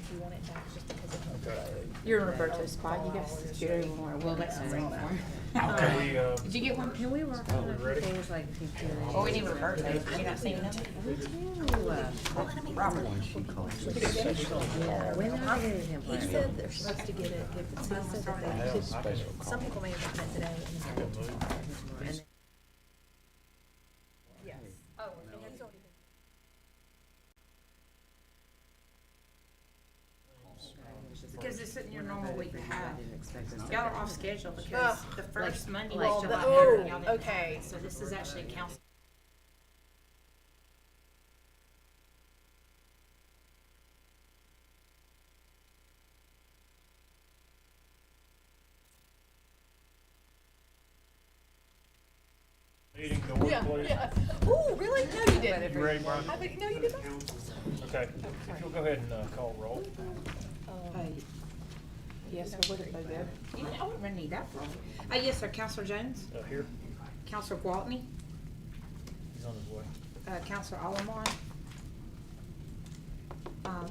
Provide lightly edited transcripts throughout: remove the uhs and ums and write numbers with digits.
if you want it back just because of the Okay. road. You're in Roberto's spot, you got to secure anymore, we'll let someone more. Can we, Did you get one? Can we work Are on we a few ready? things like security? Oh, we need Roberto's, you not seeing them? We do. Robert. Yeah, we're not getting him. He said they're supposed to get it, he said that they could, some people may have gotten it today and had it tomorrow. And- Yes. Oh, and he's already been. Because this isn't your normal week and a half. I didn't expect us to. Y'all are off schedule because the first Monday was well, July the- 3rd and y'all oh, didn't okay. have it. So this is actually council. meeting to order, Yeah, please? yeah. Ooh, really? No, you didn't. You ready, Brian? I think, no, you did not. Okay, if you'll go ahead and call roll. Yes, sir, where did they go? I wouldn't really need that long. Yes, sir, Counselor Jones, Here, Counselor Gwaltney, he's on his way. Counselor Alomar,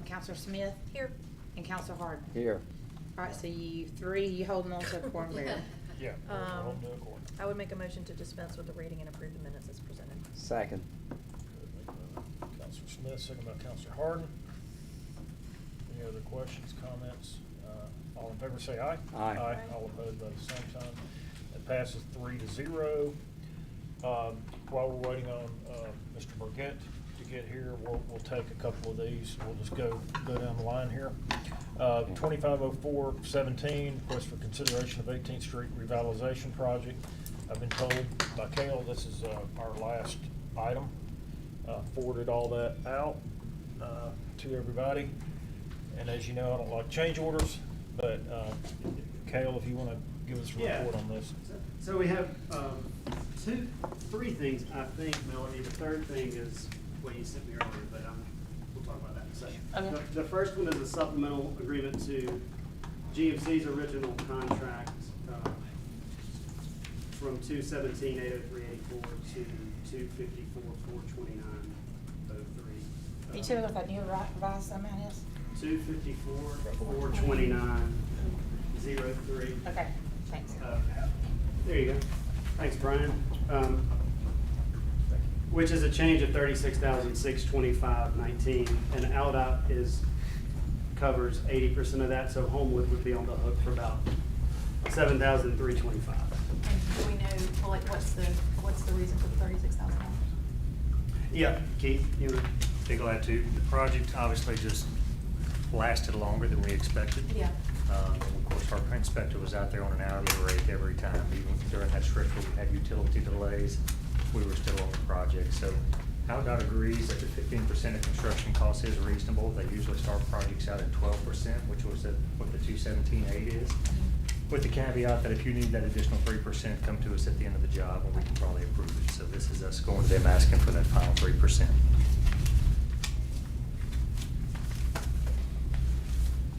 Counselor Smith, Here. and Counselor Harden. Here. All right, so you three, you holding on to a quorum there. Yeah, we're on to accord. I would make a motion to dispense with the reading and approve the minutes as presented. Second. Counselor Smith, second by Counselor Harden. Any other questions, comments? All in favor say aye. Aye. Aye. All opposed by the same sign. It passes 3-0. While we're waiting on Mr. Burgett to get here, we'll take a couple of these. We'll just go down the line here. 2504-17, request for consideration of 18th Street revitalization project. I've been told by Cale this is our last item. Forwarded all that out to everybody. And as you know, I don't like change orders, but Cale, if you want to give us a report on this. So we have three things, I think, Melody. The third thing is what you sent me earlier, but we'll talk about that in a second. Okay. The first one is a supplemental agreement to GMC's original contract from 217-803-84 to 254-429-03. You tell me what that new revised amount is? 254-429-03. Okay, thanks. There you go. Thanks, Brian. Which is a change of $36,625.19, and ALDOT covers 80% of that, so Homewood would be on the hook for about $7,325. And do we know, well, like, what's the reason for the $36,000? Yeah, Keith, you know, Be glad to. The project obviously just lasted longer than we expected. Yeah. And of course, our inspector was out there on an hourly rate every time. Even during that stretch where we had utility delays, we were still on the project. So AlDOT agrees that the 15% of construction cost is reasonable. They usually start projects out at 12%, which was what the 217.8 is. With the caveat that if you need that additional 3%, come to us at the end of the job and we can probably approve it. So this is us going to them asking for that final 3%.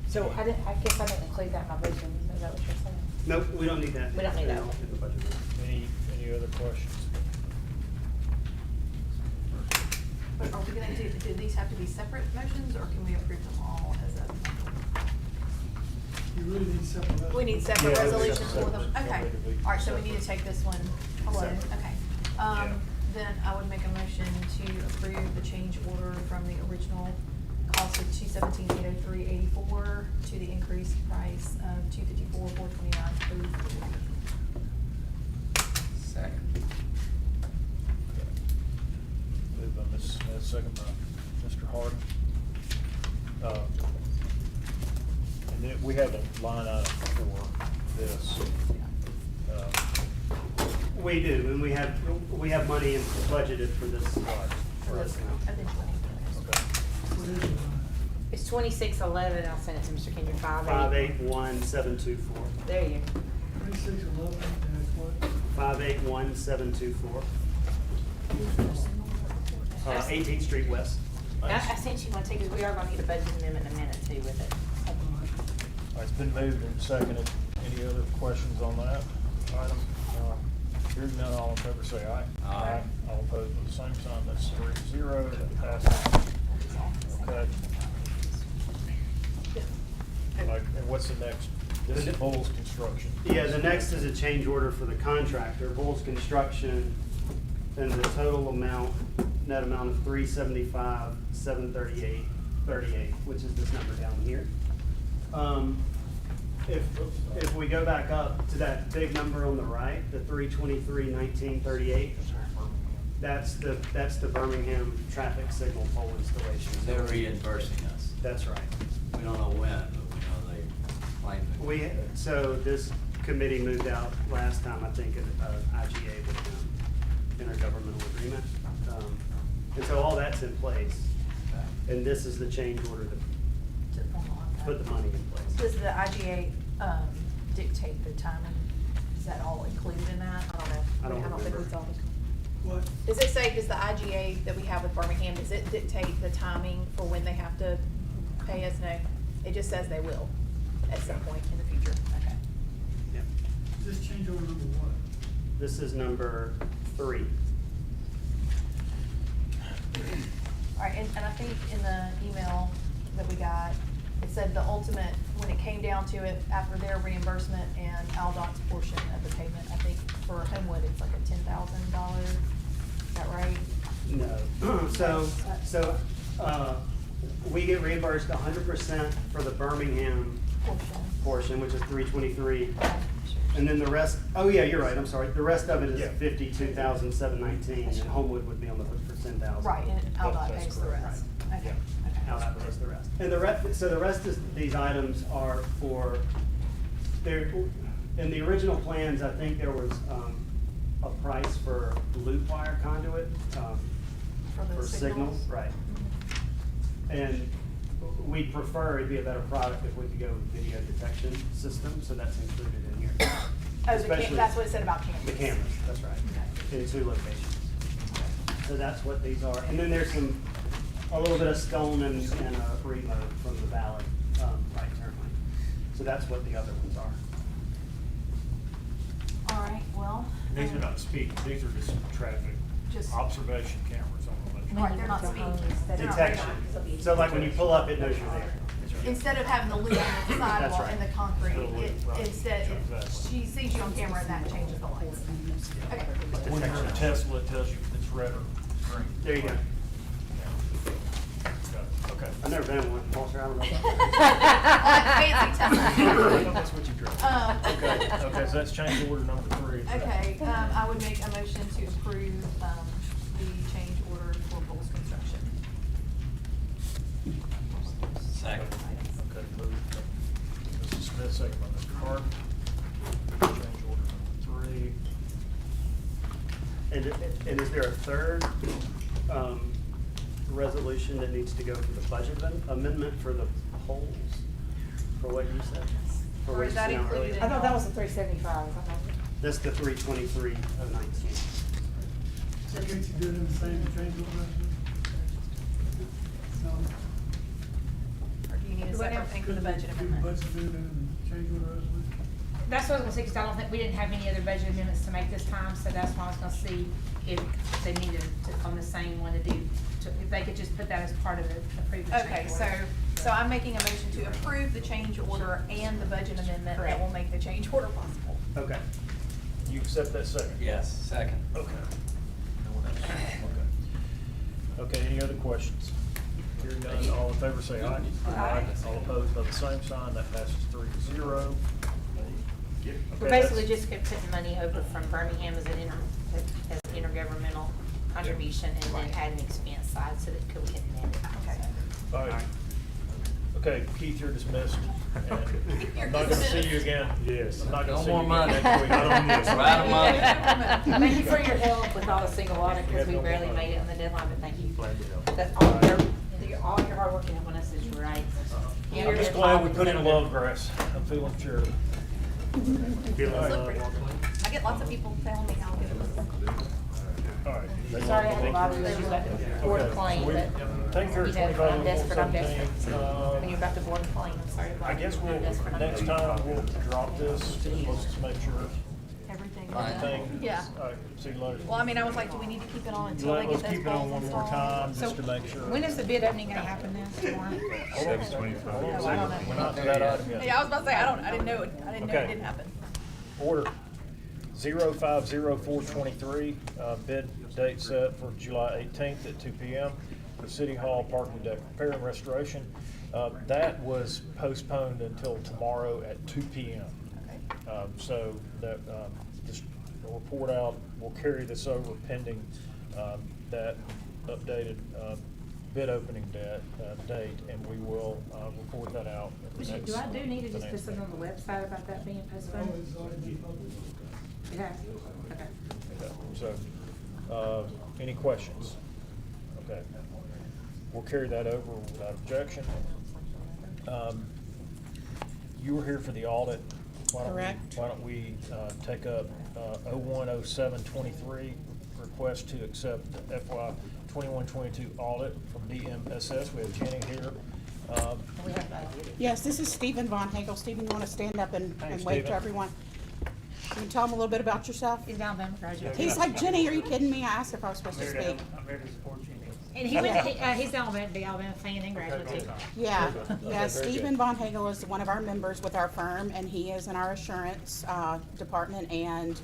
So I guess I didn't include that in my vision, is that what you're saying? nope, we don't need that. We don't need that. In the budget. Any other questions? But are we gonna do these have to be separate motions, or can we approve them all as a? You really need separate. We need separate Yeah, resolutions for them, separate. okay. They'll need to be All right, so we need to separate. take this one alone, Separate. okay. Yeah. Then I would make a motion to approve the change order from the original cost of 217-803-84 to the increased price of 254-429. Second. Moved by Mrs. Smith, second by Mr. Harden. And then we have a line item for this. We do, and we have money budgeted for this. For this eventually. Okay. It's 2611, I'll send it to Mr. Kendrick, 581-724. There you go. 2611 dash what? 581-724. 18th Street West. I sent you one too, because we are gonna need a budget amendment in a minute too with it. All right, it's been moved and seconded. Any other questions on that item? Hearing none, all in favor say aye. Aye. All opposed with the same sign, that's 3-0, that passes. Okay. what's the next? This is Bulls Construction. Yeah, the next is a change order for the contractor, Bulls Construction, and the total amount, net amount of $375,738.38, which is this number down here. If we go back up to that big number on the right, the $323,1938, that's the Birmingham traffic signal pole installation. They're reimbursing us. That's right. We don't know when, but we know they claim it. So this committee moved out last time, I think, IGA with them, intergovernmental agreement. And so all that's in place. And this is the change order to put the money in place. Does the IGA dictate the timing? Is that all included in that? I don't know. I don't think remember. we saw it. What? Does it say, does the IGA that we have with Birmingham, does it dictate the timing for when they have to pay us? No, it just says they will at some point in the future. Okay. Yeah. This change order number what? This is number 3. All right, and I think in the email that we got, it said the ultimate, when it came down to it, after their reimbursement and Aldot's portion of the payment, I think for Homewood, it's like a $10,000, is that right? No. We get reimbursed 100% for the Birmingham portion, which is 323. And then the rest, oh yeah, you're right, I'm sorry. The rest of it is Yeah. 52,719, and Homewood would be on the hook for 10,000. Right, and Aldot That's pays the correct. rest. Right. Okay, Yeah. okay. How that pays the rest. And the rest, so the rest of these items are for, in the original plans, I think there was a price for loop wire conduit, For the signals? Right. Mhm. And we'd prefer, it'd be a better product if we could go with video detection system, so that's included in here. Oh, Especially that's what it said about cameras. the cameras, that's right, in 2 locations. So that's what these are. And then there's a little bit of stone and a reload from the Valley right turn lane. So that's what the other ones are. All right, well. These are not speed, these are just traffic Just- observation cameras on the Right, they're not speed. They're not Detection. radar. So like when you pull up, it knows you're there. Instead of having the loop on the sidewalk right. and the concrete, Right. instead, Exactly. she sees you on camera and that changes the lights. Okay. When you're in Tesla, it tells you if it's red or green. There you go. Yeah. Okay. I've never been in one, Walter, I don't know about Fancy Tesla. That's what you drive. Okay, so that's change order number 3. Okay, I would make a motion to approve, the change order for Bulls Construction. Second. Okay, moved by Mrs. Smith, second by Mr. Harden. Change order number 3. And is there a third resolution that needs to go for the budget amendment for the polls? For what you said? For Or what is you that said included earlier? in- I thought that was the 375. That's the 323,019. So can't you do it in the same change order resolution? No. Or do you need a separate thing for the budget Do amendment? budget amendment and change order resolution? That's what I was gonna say, because I don't think, we didn't have any other budget amendments to make this time, so that's why I was gonna see if they needed to, on the same one to do, if they could just put that as part of the approved change Okay, order. so I'm making a motion to approve the change order and the budget amendment that will make the change order possible. Okay. You accept that second? Yes, second. Okay. Okay, any other questions? Hearing none, all in favor say aye. Aye. All opposed by the same sign, that passes 3-0. We're Okay, basically that's- just putting money over from Birmingham as an intergovernmental contribution, and then add an expense side so that we can net it. Okay. All right. Okay, Keith, you're dismissed. And You're I'm not gonna see you dismissed. again. Yes. I'm not No gonna see more you money. again next week. I don't need it. We're out of money. Thank you for your help with all the single audit, because we Yeah, no barely more. made it on the deadline, but thank you. Glad to help. That's all your hard work and helping us is great. I'm just glad we put in love grass. I'm feeling sure. Slippery. I get lots of people telling me how good it looks. All right. Sorry I had a lot of issues about the board Okay, claim, so we- but, Take care of you know, 25 I'm desperate, I'm desperate. 17. When you're about to board a claim, I'm sorry about I it. guess we'll, I'm desperate, I'm next desperate. time, we'll drop this, let's just make sure. Everything Anything? Yeah. All right, see you later. Well, I mean, I was like, do we need to keep it on until they get Let's those keep it on poles one more installed? time, So, just to make sure. when is the bid opening gonna happen now? Tomorrow? Hold on a second. Hold on a second. We're not to that item yet. Yeah, I was about to say, I didn't know it Okay. didn't happen. Order 050423, bid date set for July 18th at 2 p.m. for City Hall parking deck repair and restoration. That was postponed until tomorrow at 2 p.m. So that, just a report out, we'll carry this over pending that updated bid opening date, and we will report that out at the next. Do I need to just put finance something on the meeting. website about that being postponed? It has, okay. Okay, so, any questions? Okay. We'll carry that over without objection. You were here for the audit. Correct. Why don't we take up 010723, request to accept the FY 21-22 audit from DMSS. We have Jenny here. We have that. Yes, this is Stephen Von Hagel. Stephen, you want to stand up and Hey, wave Stephen. to everyone? Can you tell them a little bit about yourself? He's an Alabama graduate. He's like, Jenny, are you kidding me? I asked if I was supposed to speak. I'm here to support you. And he's an Alabama, big Alabama fan and graduate too. Yeah, Very good. yeah, Okay, very Stephen good. Von Hagel is one of our members with our firm, and he is in our assurance department, and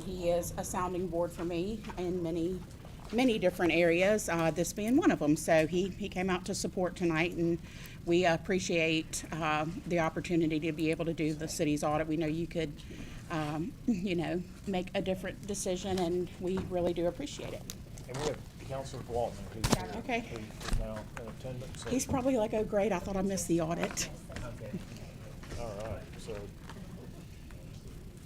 he is a sounding board for me in many different areas, this being one of them. So he came out to support tonight, and we appreciate the opportunity to be able to do the city's audit. We know you could, make a different decision, and we really do appreciate it. And we have Counselor Waltman, who's here. Okay. Who is now in attendance. So- He's probably like, oh, great, I thought I missed the audit. Okay. All right, so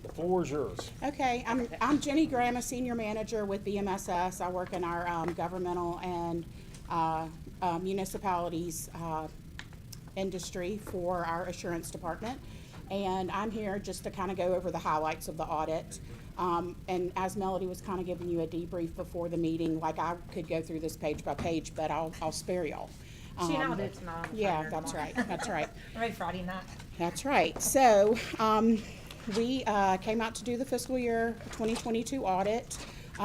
the floor is yours. Okay, I'm Jenny Graham, a senior manager with BMSS. I work in our governmental and municipalities industry for our assurance department. And I'm here just to kind of go over the highlights of the audit. And as Melody was kind of giving you a debrief before the meeting, like I could go through this page by page, but I'll spare y'all. She and I'll do it tonight. Yeah, that's right, that's right. Maybe Friday night. That's right. So, we came out to do the fiscal year 2022 audit.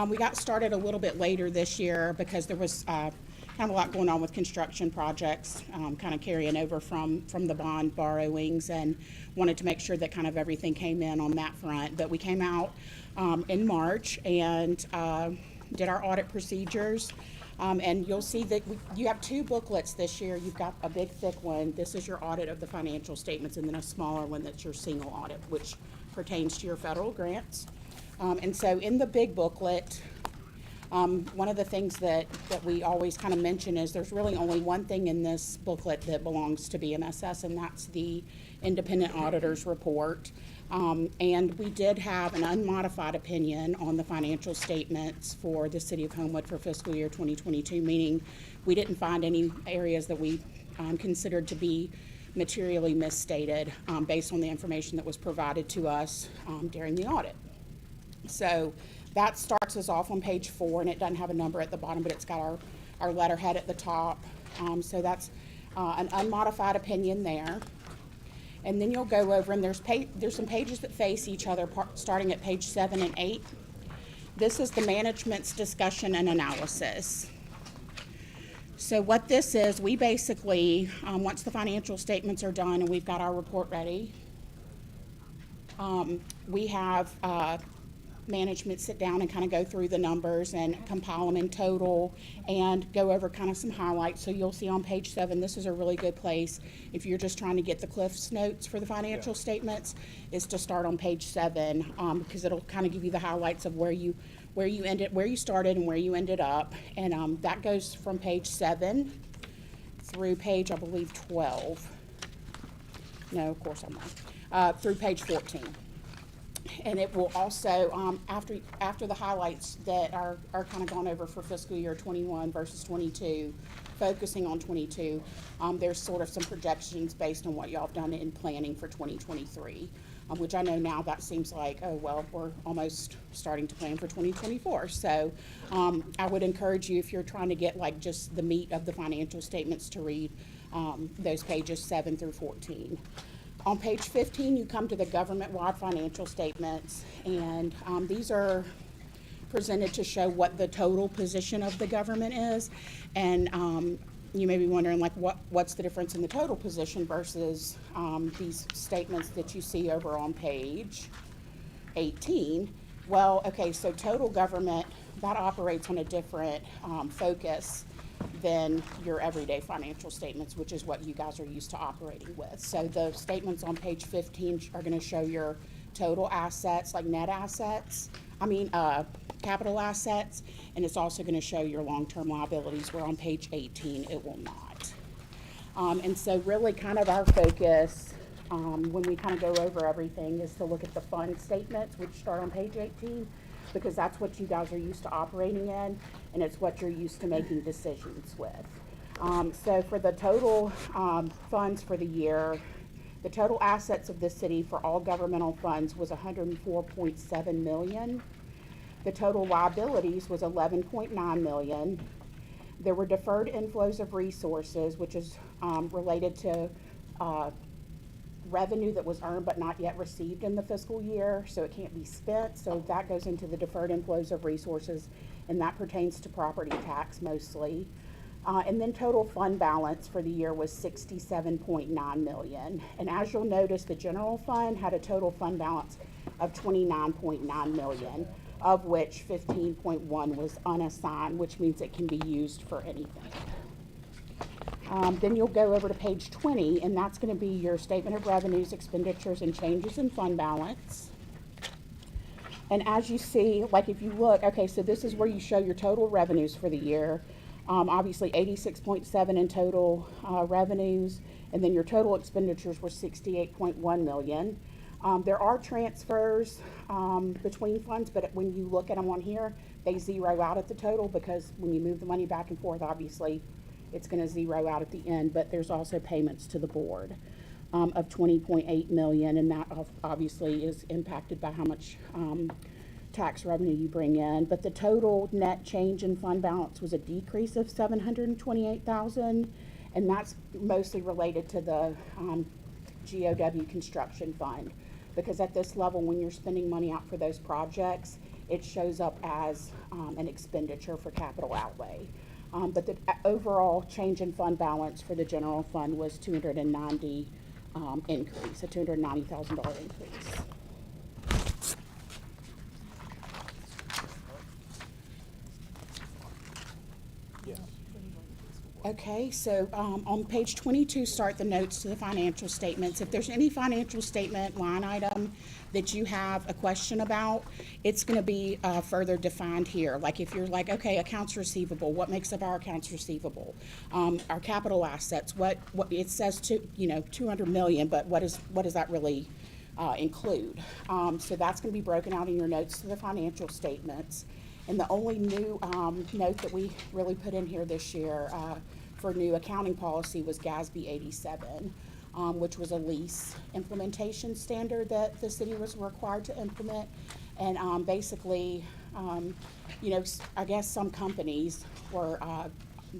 We got started a little bit later this year because there was kind of a lot going on with construction projects, kind of carrying over from the bond borrowings, and wanted to make sure that kind of everything came in on that front. But we came out in March and did our audit procedures. And you'll see that you have two booklets this year. You've got a big thick one. This is your audit of the financial statements, and then a smaller one that's your single audit, which pertains to your federal grants. And so in the big booklet, one of the things that we always kind of mention is there's really only one thing in this booklet that belongs to BMSS, and that's the independent auditor's report. And we did have an unmodified opinion on the financial statements for the city of Homewood for fiscal year 2022, meaning we didn't find any areas that we considered to be materially misstated based on the information that was provided to us during the audit. So that starts us off on page 4, and it doesn't have a number at the bottom, but it's got our letterhead at the top. So that's an unmodified opinion there. And then you'll go over, and there's some pages that face each other, starting at page 7 and 8. This is the management's discussion and analysis. So what this is, we basically, once the financial statements are done and we've got our report ready, we have management sit down and kind of go through the numbers and compile them in total and go over kind of some highlights. So you'll see on page 7, this is a really good place if you're just trying to get the Cliff's notes for the financial statements, is to start on page 7 because it'll kind of give you the highlights of where you started and where you ended up. And that goes from page 7 through page, I believe, 12. No, of course I'm wrong. Through page 14. And it will also, after the highlights that are kind of gone over for fiscal year 21 versus 22, focusing on 22, there's sort of some projections based on what y'all have done in planning for 2023, which I know now that seems like, oh, well, we're almost starting to plan for 2024. So I would encourage you, if you're trying to get like just the meat of the financial statements, to read those pages 7 through 14. On page 15, you come to the government-wide financial statements, and these are presented to show what the total position of the government is. And you may be wondering, like, what's the difference in the total position versus these statements that you see over on page 18. Well, okay, so total government, that operates on a different focus than your everyday financial statements, which is what you guys are used to operating with. So the statements on page 15 are gonna show your total assets, like net assets, capital assets, and it's also gonna show your long-term liabilities, where on page 18, it will not. And so really kind of our focus, when we kind of go over everything, is to look at the fund statements, which start on page 18, because that's what you guys are used to operating in, and it's what you're used to making decisions with. So for the total funds for the year, the total assets of the city for all governmental funds was $104.7 million. The total liabilities was $11.9 million. There were deferred inflows of resources, which is related to revenue that was earned but not yet received in the fiscal year, so it can't be spent. So that goes into the deferred inflows of resources, and that pertains to property tax mostly. And then total fund balance for the year was $67.9 million. And as you'll notice, the general fund had a total fund balance of $29.9 million, of which 15.1 was unassigned, which means it can be used for anything. Then you'll go over to page 20, and that's going to be your statement of revenues, expenditures, and changes in fund balance. And as you see, like if you look, okay, so this is where you show your total revenues for the year. Obviously 86.7 in total revenues, and then your total expenditures were 68.1 million. There are transfers between funds, but when you look at them on here, they zero out at the total, because when you move the money back and forth, obviously it's going to zero out at the end. But there's also payments to the board of 20.8 million, and that obviously is impacted by how much tax revenue you bring in. But the total net change in fund balance was a decrease of 728,000, and that's mostly related to the GOW construction fund, because at this level, when you're spending money out for those projects, it shows up as an expenditure for capital outlay. But the overall change in fund balance for the general fund was $290,000 increase, a $290,000 increase. Yes. Okay, so on page 22 start the notes to the financial statements. If there's any financial statement line item that you have a question about, it's going to be further defined here. Like if you're like, okay, accounts receivable, what makes up our accounts receivable? Our capital assets, what it says to, 200 million, but what does that really include? So that's going to be broken out in your notes to the financial statements. And the only new note that we really put in here this year for new accounting policy was GASB 87, which was a lease implementation standard that the city was required to implement. And basically, I guess some companies were,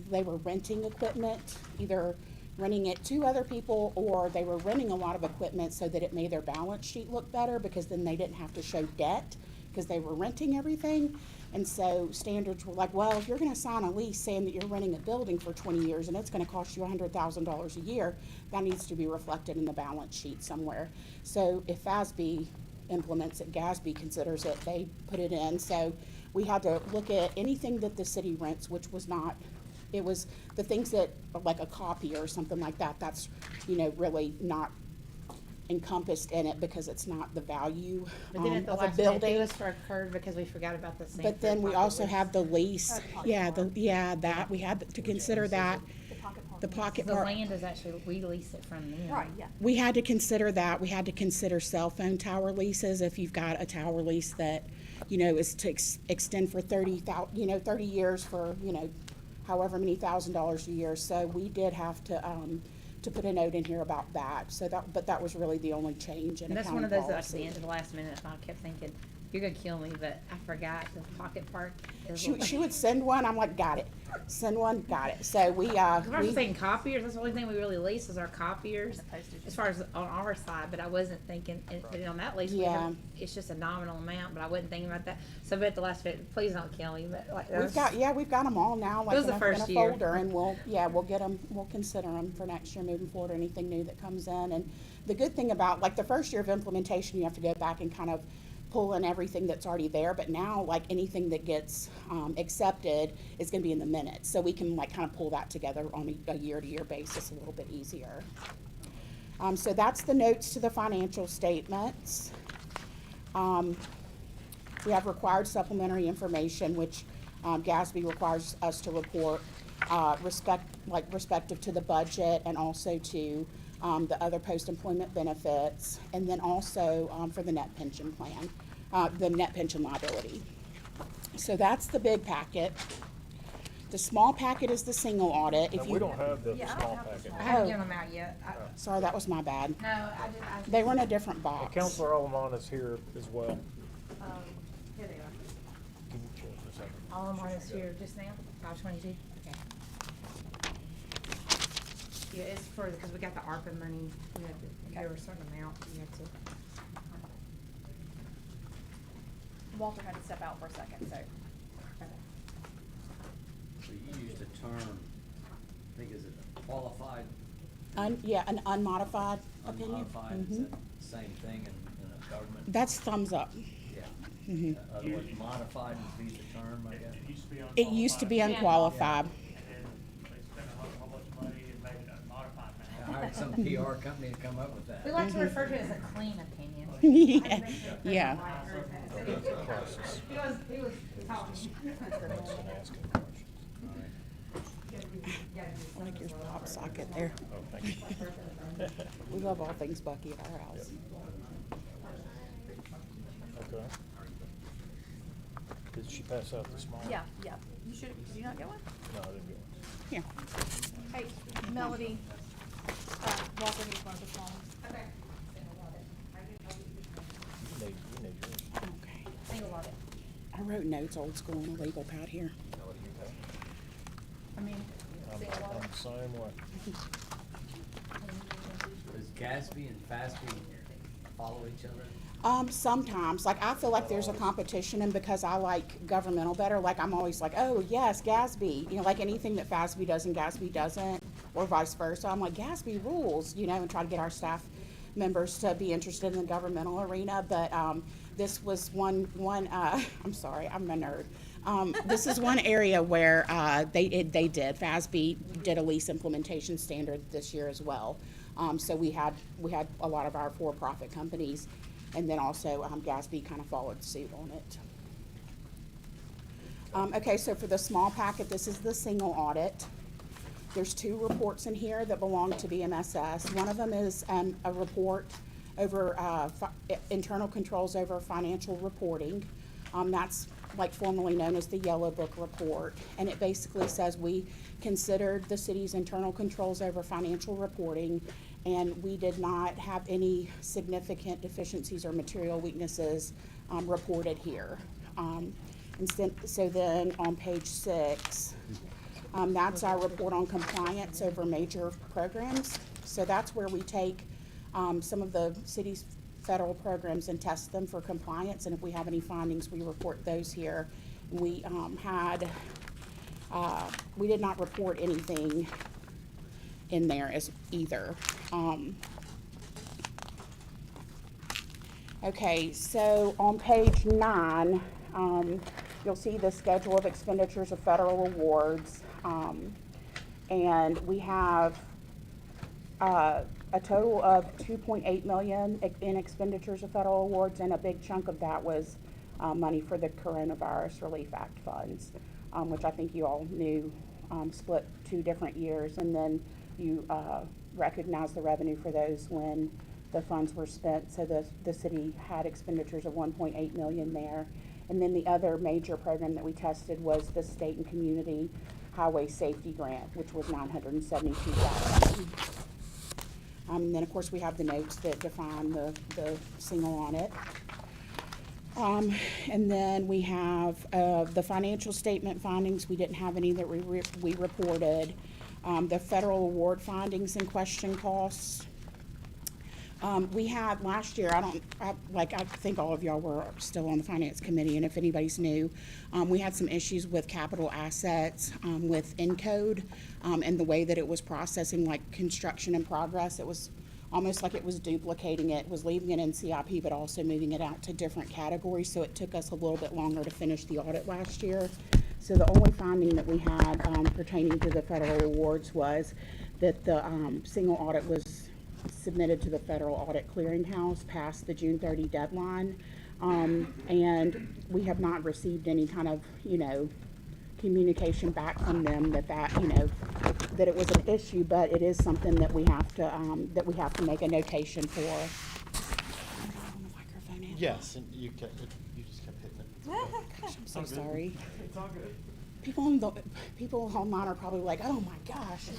they were renting equipment, either renting it to other people, or they were renting a lot of equipment so that it made their balance sheet look better, because then they didn't have to show debt because they were renting everything. And so standards were like, well, if you're going to sign a lease saying that you're renting a building for 20 years and it's going to cost you $100,000 a year, that needs to be reflected in the balance sheet somewhere. So if FASB implements it, GASB considers it, they put it in. So we had to look at anything that the city rents, which was not, it was the things that, like a copier or something like that, that's, really not encompassed in it, because it's not the value But then at the of a last minute, building. it was for a curve because we forgot about the same. But then we also have the lease, that, we had to consider that, the pocket The park. land is actually, we lease it from them. Right, yeah. We had to consider that, we had to consider cell phone tower leases, if you've got a tower lease that, is to extend for 30 years for, however many $1,000s a year. So we did have to to put a note in here about that. So that, but that was really the only change in And that's accounting one of those that at policy. the end of the last minute, I kept thinking, you're gonna kill me, but I forgot the pocket part. is She, what- she would send one, I'm like, got it. Send one, got it. So we, Cause I was we- just thinking copiers, that's the only thing we really lease is our copiers, Postage. as far as on our side, but I wasn't thinking, and on that lease, we Yeah. have, it's just a nominal amount, but I wasn't thinking about that. So, but at the last minute, please don't kill me, but like. we've got, yeah, we've got them all now, like was in the a first in a year. folder, and we'll get them, we'll consider them for next year moving forward, anything new that comes in. And the good thing about, like, the first year of implementation, you have to go back and kind of pull in everything that's already there, but now, like, anything that gets accepted is gonna be in the minutes, so we can, like, kind of pull that together on a year-to-year basis a little bit easier. So that's the notes to the financial statements. We have required supplementary information, which GASB requires us to report respective to the budget and also to the other post-employment benefits, and then also for the net pension plan, the net pension liability. So that's the big packet. The small packet is the single audit. If And you, we don't have the Yeah, I small don't have the packet. I haven't Oh. given them out yet. sorry, that was my bad. No, I just. They were in a different And box. Counselor Alman is here as well. Here they are. Can you check for a second? All of mine is here just now, 522, okay. Yeah, it's for, because we got the ARPA money, we had to, there were a certain amount, we had to. Walter had to step out for a second, so. So you used a term, I think is it qualified, Yeah, an unmodified opinion. unmodified, is Mhm. that the same thing in a government? That's thumbs up. Yeah. Mhm. Otherwise modified would be the term, I guess. It used to be unqualified. And then they spent a whole bunch of money and made it unmodified I now. hired some PR company to come up with that. We like to refer to it as a clean opinion. Yeah, yeah. He was talking. And asking questions. I like your pop socket there. Oh, thank you. We love all things Bucky at our house. Okay. Did she pass out the small? Yeah, yeah. You should, did you not get one? No, I didn't get one. Here. Hey, Melody, Walter needs one of the small ones. Okay. You need yours. Okay. Single audit. I wrote notes old school on a legal pad here. Melody, you have it? I mean, I'm the same way. Does GASB and FASB follow each other? Sometimes, like, I feel like there's a competition, and because I like governmental better, like, I'm always like, oh, yes, GASB, you know, like anything that FASB does and GASB doesn't, or vice versa, I'm like, GASB rules, you know, and try to get our staff members to be interested in the governmental arena, but, this was one, I'm sorry, I'm a nerd. This is one area where, they did, FASB did a lease implementation standard this year as well. So we had a lot of our for-profit companies, and then also GASB kind of followed suit on it. Okay, so for the small packet, this is the single audit. There's two reports in here that belong to BMSS. One of them is a report over internal controls over financial reporting. That's like formerly known as the Yellow Book report, and it basically says we considered the city's internal controls over financial reporting, and we did not have any significant deficiencies or material weaknesses reported here. So then on page 6, that's our report on compliance over major programs. So that's where we take some of the city's federal programs and test them for compliance, and if we have any findings, we report those here. We we did not report anything in there as either. Okay, so on page 9, you'll see the schedule of expenditures of federal awards, and we have a total of $2.8 million in expenditures of federal awards, and a big chunk of that was money for the Coronavirus Relief Act funds, which I think you all knew split 2 different years, and then you recognize the revenue for those when the funds were spent. So the city had expenditures of $1.8 million there. And then the other major program that we tested was the State and Community Highway Safety Grant, which was $972,000. And then, of course, we have the notes that define the single audit. And then we have the financial statement findings. We didn't have any that we reported. The federal award findings and question costs. We had last year, I think all of y'all were still on the finance committee, and if anybody's new, we had some issues with capital assets, with Encode, and the way that it was processing like construction in progress. It was almost like it was duplicating it, was leaving it in CIP, but also moving it out to different categories, so it took us a little bit longer to finish the audit last year. So the only finding that we had pertaining to the federal awards was that the single audit was submitted to the Federal Audit Clearinghouse past the June 30 deadline, and we have not received any kind of, communication back from them that it was an issue, but it is something that we have to make a notation for. On the microphone, Anna. Yes, and you just kept hitting it. Oh, gosh, I'm so sorry. It's all good. People online are probably like, oh my gosh.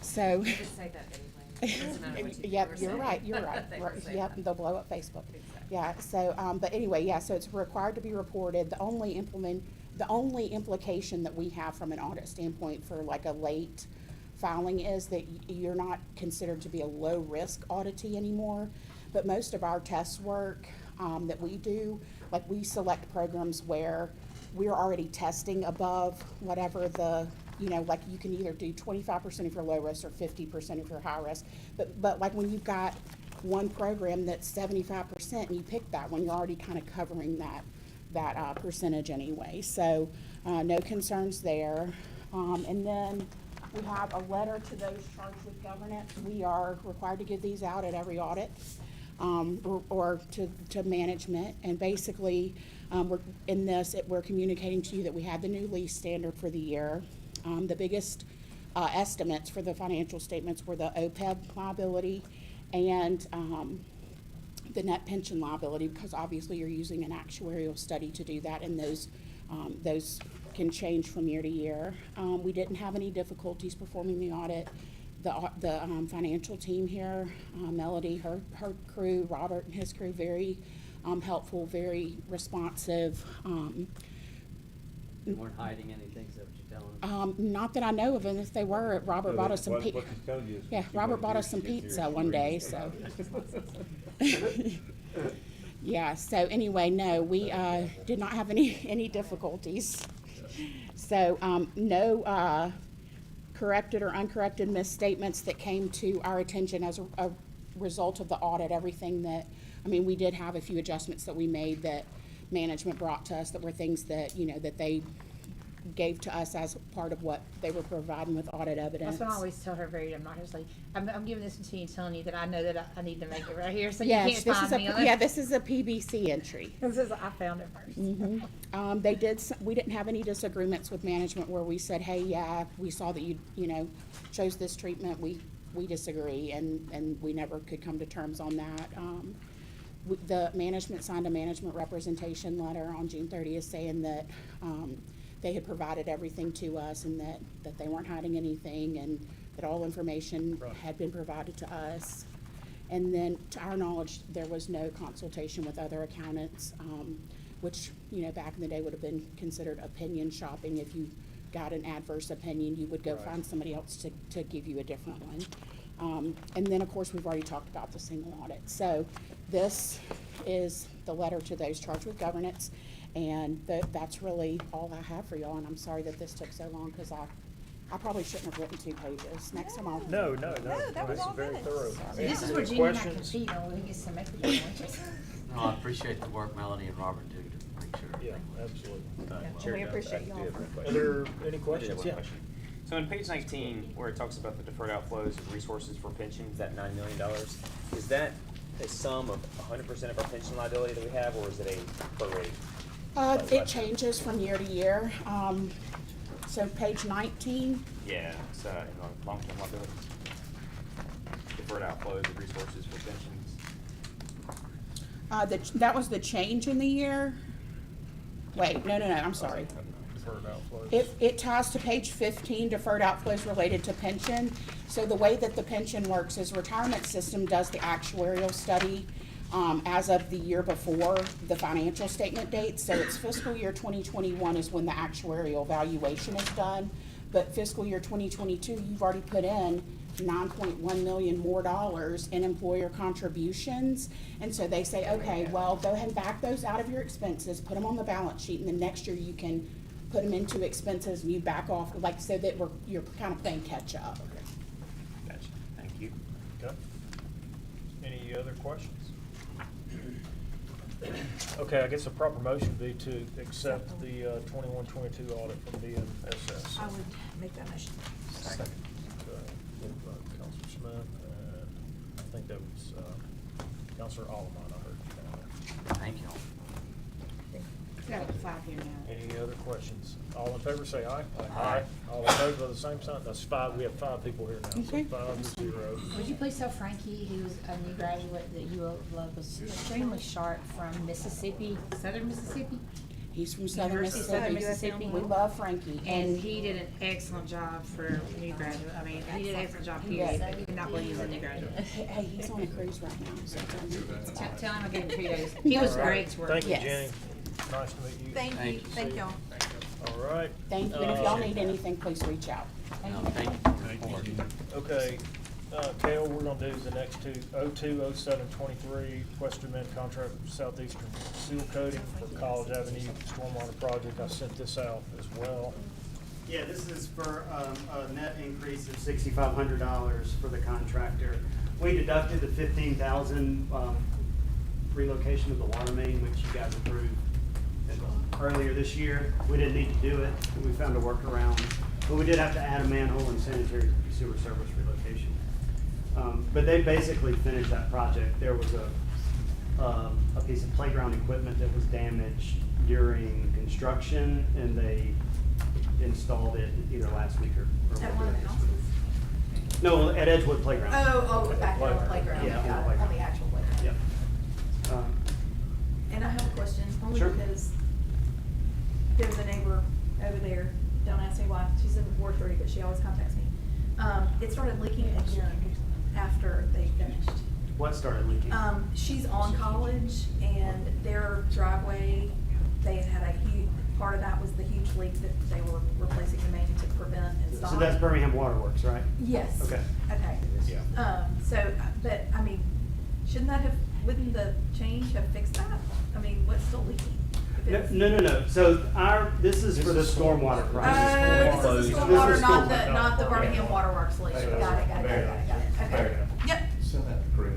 So. Just say that anyway. Doesn't matter what you Yep, do or you're say. right, you're right. They will say Yep, that. they'll blow up Facebook. Exactly. Yeah, so, but anyway, yeah, so it's required to be reported. The only implication that we have from an audit standpoint for like a late filing is that you're not considered to be a low-risk auditee anymore. But most of our test work that we do, like we select programs where we're already testing above whatever the, like you can either do 25% if you're low risk or 50% if you're high risk. But like when you've got one program that's 75% and you pick that one, you're already kind of covering that percentage anyway. So no concerns there. And then we have a letter to those charged with governance. We are required to give these out at every audit. Or to management, and basically we're communicating to you that we had the new lease standard for the year. The biggest estimates for the financial statements were the OPEB liability and the net pension liability, because obviously you're using an actuarial study to do that, and those can change from year to year. We didn't have any difficulties performing the audit. The financial team here, Melody, her crew, Robert and his crew, very helpful, very responsive. They weren't hiding anything, is that what you're telling them? Not that I know of, and if they were, Robert bought us some Robert bought us some pizza one day, so. Yeah, so anyway, no, we did not have any difficulties. So no corrected or uncorrected misstatements that came to our attention as a result of the audit. Everything that, we did have a few adjustments that we made that management brought to us that were things that, that they gave to us as part of what they were providing with audit evidence. That's what I always tell her very obnoxiously. I'm giving this to you, telling you that I know that I need to make it right here, so you Yes, can't this find is a, me on it. yeah, this is a PBC entry. This is, I found it first. We didn't have any disagreements with management where we said, hey, yeah, we saw that you chose this treatment, we disagree, and we never could come to terms on that. The management signed a management representation letter on June 30th saying that they had provided everything to us and that they weren't hiding anything and that all information had been provided to us. And then, to our knowledge, there was no consultation with other accountants, which, back in the day would have been considered opinion shopping. If you got an adverse opinion, you would go find somebody else to give you a different one. And then, of course, we've already talked about the single audit. So this is the letter to those charged with governance, and that's really all I have for y'all. And I'm sorry that this took so long, because I probably shouldn't have written 2 pages. Next time I'll. No, that was this is all very minutes. thorough. So this is where Any Jeannie and I questions? compete on who gets to make the good lunches. No, I appreciate the work Melody and Robert do to make sure Yeah, everything was absolutely. done well. We appreciate y'all. Are there any questions? Yeah. So in page 19, where it talks about the deferred outflows of resources for pensions, that $9 million, is that a sum of 100% of our pension liability that we have, or is it a prorate? It changes from year to year. So page 19, Yeah, it's in the long-term liability. Deferred outflows of resources for pensions. that was the change in the year. Wait, no, I'm sorry. Deferred outflows. It ties to page 15, deferred outflows related to pension. So the way that the pension works is retirement system does the actuarial study as of the year before the financial statement date. So it's fiscal year 2021 is when the actuarial valuation is done. But fiscal year 2022, you've already put in $9.1 million more in employer contributions. And so they say, okay, well, go ahead and back those out of your expenses, put them on the balance sheet, and then next year you can put them into expenses and you back off, like, so that you're kind of playing catch up. Gotcha, thank you. Okay. Any other questions? Okay, I guess the proper motion would be to accept the 21-22 audit from BNSS. I would make that motion. Second. Counselor Smith, and I think that was Counselor Allen, I heard. Thank you. Got 5 here now. Any other questions? All in favor, say aye. Aye. All opposed by the same sign. That's 5. We have 5 people here now, so Okay. 5-0. Would you please tell Frankie, he was a new graduate that you will love, was extremely sharp from Mississippi, Southern Mississippi? He's from Southern University of Southern Mississippi. Mississippi. We love Frankie. And he did an excellent job for a new graduate. I mean, he did an excellent job, period. I cannot believe he's a new graduate. Hey, he's on a cruise right now, so. Tell him I gave him kudos. He was All right. Greg's work. Thank you, Yes. Jenny. Nice to meet you. Thank you, thank y'all. All right. Thank you, and if y'all need anything, please reach out. No, thank you. Okay, Kale, we're gonna do the next two, 02-07-23, Western Bend contract with Southeastern Seal Coating for College Avenue Stormwater Project. I sent this out as well. Yeah, this is for a net increase of $6,500 for the contractor. We deducted the $15,000 relocation of the water main, which you guys approved earlier this year. We didn't need to do it. We found a workaround, but we did have to add a manhole and sanitary sewer service relocation. But they basically finished that project. There was a piece of playground equipment that was damaged during construction, and they installed it either last week or At one of the houses? No, at Edgewood Playground. Back on the playground, Yeah, on the got it, playground. on the actual playground. Yep. And I have a question, only Sure. because there's a neighbor over there, don't ask me why, she's in Ward 3, but she always contacts me. It started leaking again after they finished. What started leaking? She's on College, and their driveway, they had a huge, part of that was the huge leak that they were replacing the main to prevent and stop. So that's Birmingham Waterworks, right? Yes. Okay. Okay. Yeah. But, I mean, shouldn't that have, wouldn't the change have fixed that? I mean, what's still leaking? If No, it's- no. So this is for the stormwater Oh, project. this is the This stormwater, is not stormwater. the Birmingham Waterworks leak. Got it, got it, got it, got it. Okay. Yep, Send that to Chris.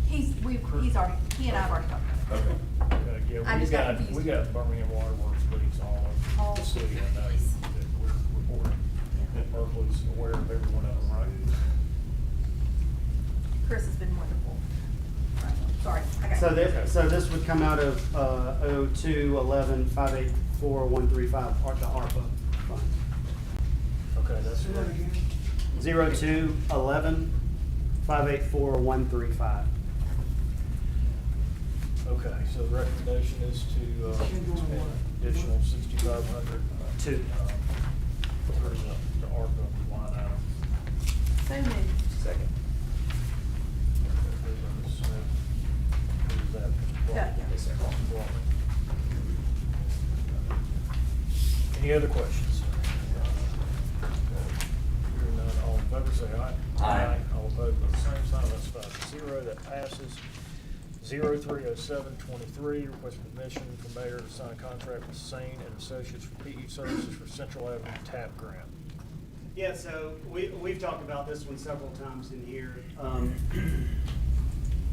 he's already, he and I have already talked about it. Okay. Yeah, I we just got got, confused. we got Birmingham Waterworks leaks all All over the city. I know place. that we're reporting, that Berkeley's aware of every one of them, right? Chris has been wonderful. Right, sorry, I got. So this would come out of 02-11-584-135, the ARPA fund. Okay, that's Say that right. again. 02-11-584-135. Okay, so the recommendation is to spend additional 6,500 Two. for the ARPA line item. So moved. Second. Who's that? Yeah. Yes, sir. Any other questions? Hearing none, all in favor say aye. Aye. All opposed by the same sign, that's 5-0, that passes. 03-07-23, request permission from mayor to sign a contract with Sane and Associates for PE services for Central Avenue TAP grant. Yeah, so we've talked about this one several times in here.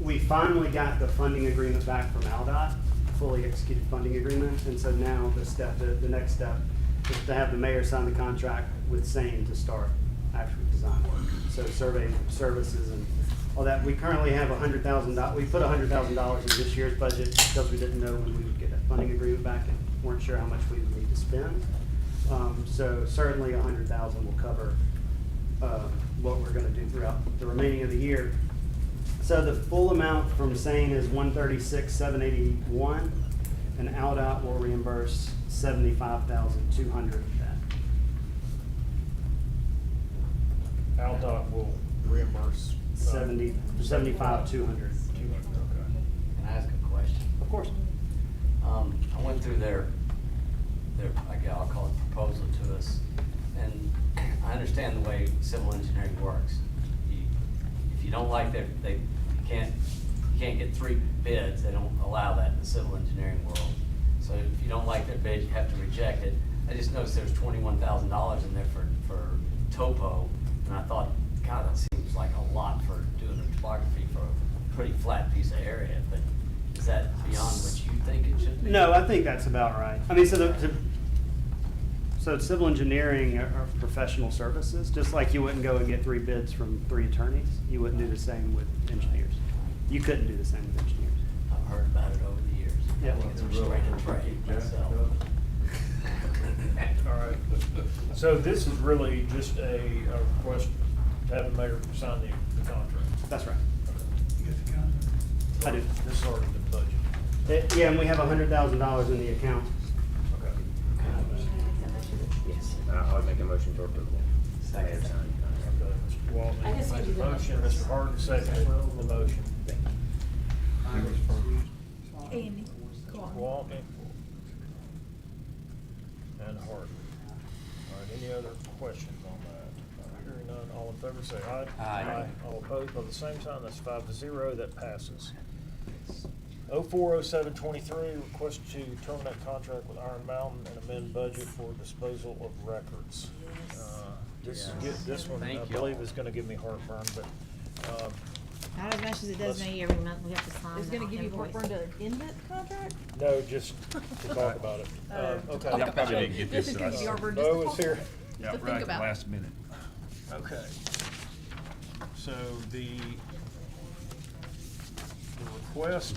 We finally got the funding agreement back from AlDOT, fully executed funding agreement, and so now the next step is to have the mayor sign the contract with Sane to start actual design work. So survey services and all that. We currently have $100,000, we put $100,000 in this year's budget because we didn't know when we would get that funding agreement back and weren't sure how much we would need to spend. So certainly $100,000 will cover what we're gonna do throughout the remaining of the year. So the full amount from Sane is $136,781, and AlDOT will reimburse $75,200 of that. Aldot will reimburse. 75, 200. 200, okay. Can I ask a question? Of course. I went through their, I'll call it proposal to us, and I understand the way civil engineering works. If you don't like you can't get 3 bids, they don't allow that in the civil engineering world. So if you don't like their bid, you have to reject it. I just noticed there's $21,000 in there for topo, and I thought, God, that seems like a lot for doing a topography for a pretty flat piece of area, but is that beyond what you think it should be? No, I think that's about right. I mean, so civil engineering are professional services, just like you wouldn't go and get 3 bids from 3 attorneys. You wouldn't do the same with engineers. You couldn't do the same with engineers. I've heard about it over the years. Yeah. I think it's a restricted trade myself. All right. So this is really just a request to have the mayor sign the contract. That's right. You get the contract. I do. This is already the budget. Yeah, and we have $100,000 in the account. Okay. Yes. I'll make a motion to approve. Okay, Mr. Walton I guess makes we the do that motion, first. Mr. Harden second the motion. Andy, Mr. Walton and Harden. All right, any other questions on that? Hearing none, all in favor say aye. Aye. All opposed by the same sign, that's 5-0, that passes. 040723, request to terminate contract with Iron Mountain and amend budget for disposal of records. This one, I Thank you. believe, is gonna give me heartburn, but, Not as much as it does Let's- me every month, we have to sign It's that gonna give you invoice. heartburn to end that contract? no, just to talk about it. Okay. Y'all probably didn't get this. This is gonna give you heartburn just Bo to is here. to think about. Last minute. Okay. So the request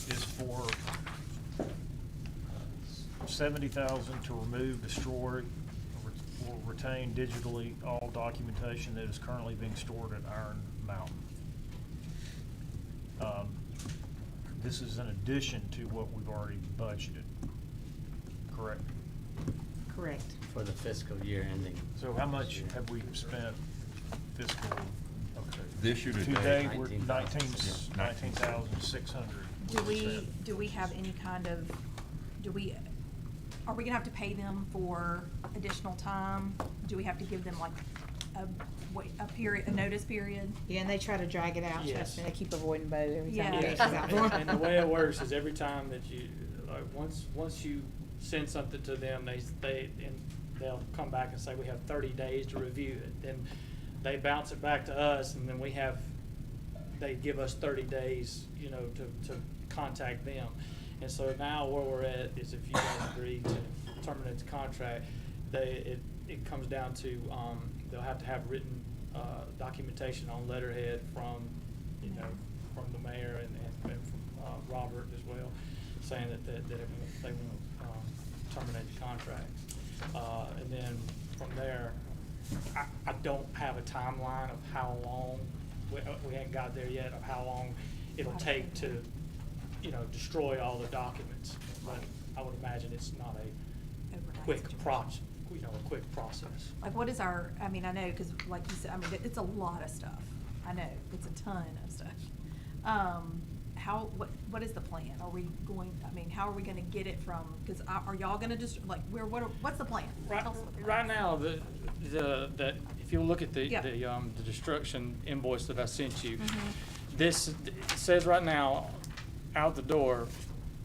is for $70,000 to remove, destroy, or retain digitally all documentation that is currently being stored at Iron Mountain. This is in addition to what we've already budgeted, correct? Correct. For the fiscal year ending. So how much have we spent fiscal? Okay. This year to To date. date, we're 19,600. Do we have any kind of, are we gonna have to pay them for additional time? Do we have to give them like a notice period? Yeah, and they try to drag it out, Yes. trust me, they keep avoiding Bo every time. Yeah. he Yes, reaches out for and the way it works is every time that you, like, once you send something to them, they'll come back and say, we have 30 days to review it. Then they bounce it back to us, and then they give us 30 days, to contact them. And so now where we're at is if you guys agree to terminate the contract, it comes down to, they'll have to have written documentation on letterhead from the mayor and from Robert as well, saying that they want to terminate the contract. And then from there, I don't have a timeline of how long, we haven't got there yet, of how long it'll take to, destroy all the documents. But I would imagine it's not a quick process. A quick process. Like what is I know, cause like you said, it's a lot of stuff. I know, it's a ton of stuff. What is the plan? Are we how are we gonna get it from, cause are y'all gonna just, like, what's the plan? Tell us what the plan Right is. now, if you look at the Yeah. the destruction invoice that I sent you, Mhm. this it says right now, out the door,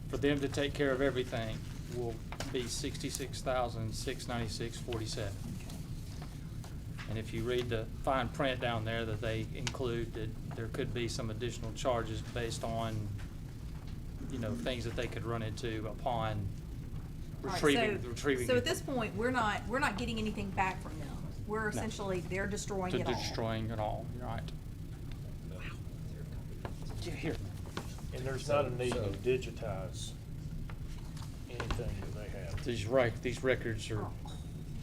for them to take care of everything will be $66,696.47. And if you read the fine print down there, that they include that there could be some additional charges based on, things that they could run into upon All right, retrieving. So at this point, we're not getting anything back from them. We're essentially, they're destroying it all. Destroying it all, you're right. Here. And there's not a need to digitize anything that they have. These records are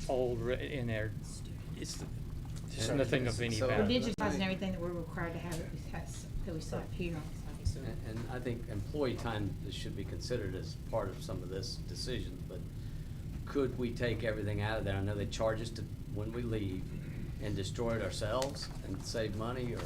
old in there. It's nothing of any So- We're value. digitizing everything that we're required to have that we set up here on site. And I think employee time should be considered as part of some of this decision, but could we take everything out of there? I know they charge us when we leave, and destroy it ourselves and save money, or?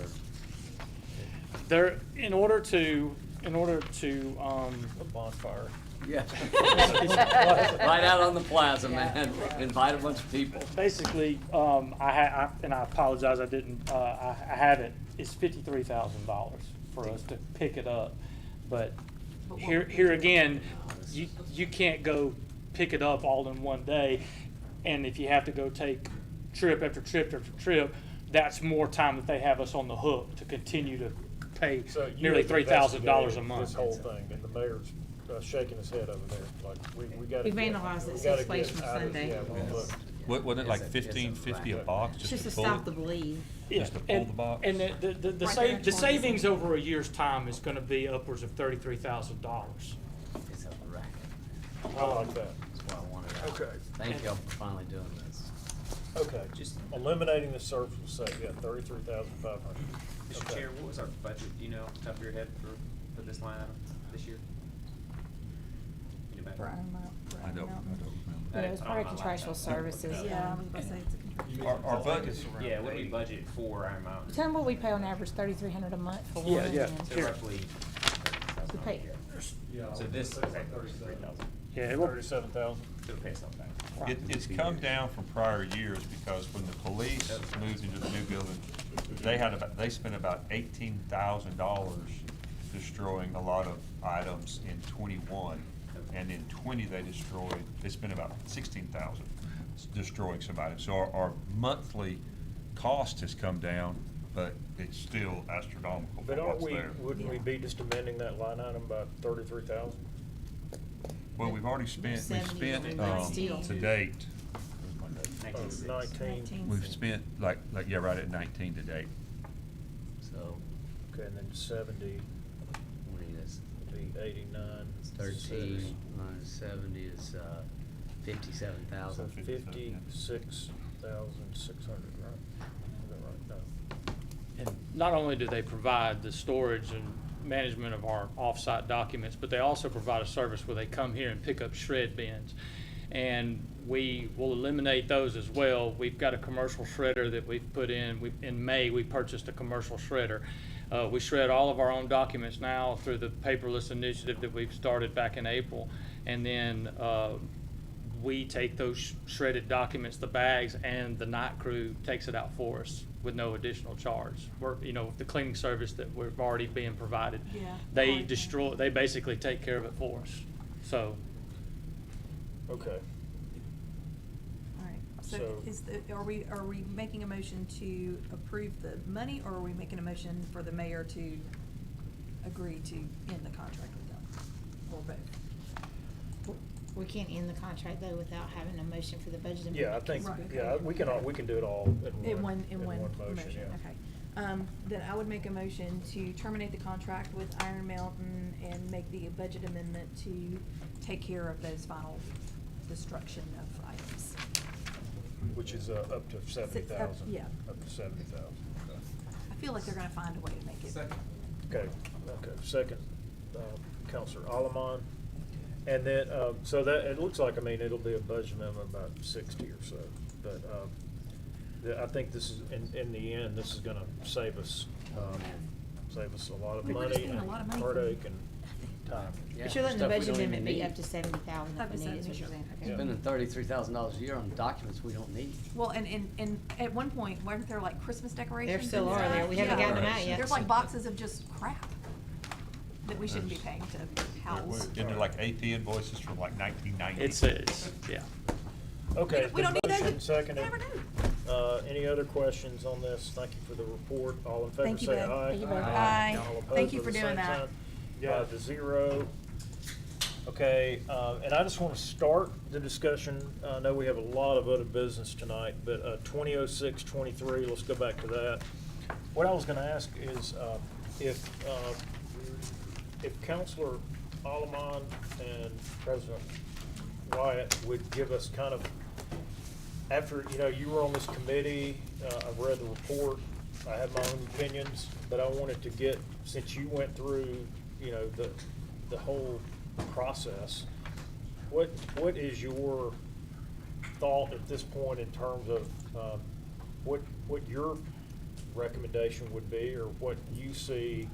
There, in order to, A bonfire. Yeah. Right out on the plaza, man. Invite a bunch of people. basically, and I apologize, I didn't, I have it, it's $53,000 for us to pick it up. But here again, you can't go pick it up all in one day. And if you have to go take trip after trip after trip, that's more time that they have us on the hook to continue to pay So you nearly have $3,000 a investigated month. This whole thing, and the mayor's shaking his head over there, like, we gotta. We get- vandalized it we since gotta place get from out of- Sunday. yeah, well, look, Wasn't it like $15.50 a box Just just to to pull stop the it? bleed. Yeah, Just to pull the box? And the Right there in the Torrance. savings over a year's time is gonna be upwards of $33,000. It's a racket. I like that. That's why I wanted out. Okay. Thank y'all for finally doing this. Okay, just eliminating the surface will save, yeah, 33,500. Mr. Okay. Chair, what was our budget, do you know, off the top of your head for this line item this year? Anybody? I don't remember. Yeah, it was part of contractual services. Yeah, I was about to say, it's Our budget's around. Yeah, what do we budget for Iron Mountain? Tell them what we pay on average, $3,300 a month for one. Yeah, yeah. and So roughly We pay, So this, okay, 33,000. Yeah, it will- 37,000. So it pays itself back. It's come down from prior years because when the police moved into the new building, they spent about $18,000 destroying a lot of items in 21. And in 20, they spent about 16,000 destroying some items. So our monthly cost has come down, but it's still astronomical But for aren't what's we, there. wouldn't we be just amending that line item by 33,000? Well, we've already spent, 70 still. to date, Oh, 19, we've spent like, yeah, right at 19 to date. So, okay, and then 70 what is would be 89. 13 minus 70 is, So 57,000. 56,600, right? Is that right? No. And not only do they provide the storage and management of our off-site documents, but they also provide a service where they come here and pick up shred bins. And we will eliminate those as well. We've got a commercial shredder that we've put in. In May, we purchased a commercial shredder. We shred all of our own documents now through the paperless initiative that we've started back in April. And then we take those shredded documents, the bags, and the night crew takes it out for us with no additional charge. We're, the cleaning service that we've already being provided. Yeah. They basically take care of it for us. So, Okay. All right, so So- are we making a motion to approve the money, or are we making a motion for the mayor to agree to end the contract with them? Or both? we can't end the contract though without having a motion for the budget amendment. Yeah, I think, Right. yeah, we can do it all In one motion, motion, yeah. okay. Then I would make a motion to terminate the contract with Iron Mountain and make the budget amendment to take care of those final destruction of items. Which is up to 70,000. Yeah. Up to 70,000. I feel like they're gonna find a way to make it. Okay, second, Counselor Alamon. And then, so that, it looks like, it'll be a budget amendment about 60 or so. But, I think this is, in the end, this is gonna save us a lot of We're just money paying a and lot of money for heartache and time. Yeah, But you're letting the stuff we budget don't even amendment be need. up to 70,000 Up if to we need, is what 70, you're saying, okay. Yeah. Spending $33,000 a year on documents we don't need. Well, and at one point, weren't there like Christmas decorations? There still and are there. stuff? We haven't Yeah. gotten them out yet. There's like boxes of just crap that we shouldn't be paying to house. Isn't there like AP invoices from like 1990? it's yeah. Okay, We don't the need those. motion seconded. Never do. Any other questions on this? Thank you for the report. All in favor Thank you, say Beth. aye. Thank you, Beth. Aye. All opposed Thank you with for the doing same that. sign. 5-0. Okay, and I just want to start the discussion. I know we have a lot of other business tonight, but 2006-23, let's go back to that. What I was going to ask is if Counselor Alamon and President Wyatt would give us kind of, after, you were on this committee, I've read the report, I have my own opinions, but I wanted to get, since you went through, the whole process, what is your thought at this point in terms of what your recommendation would be, or what you see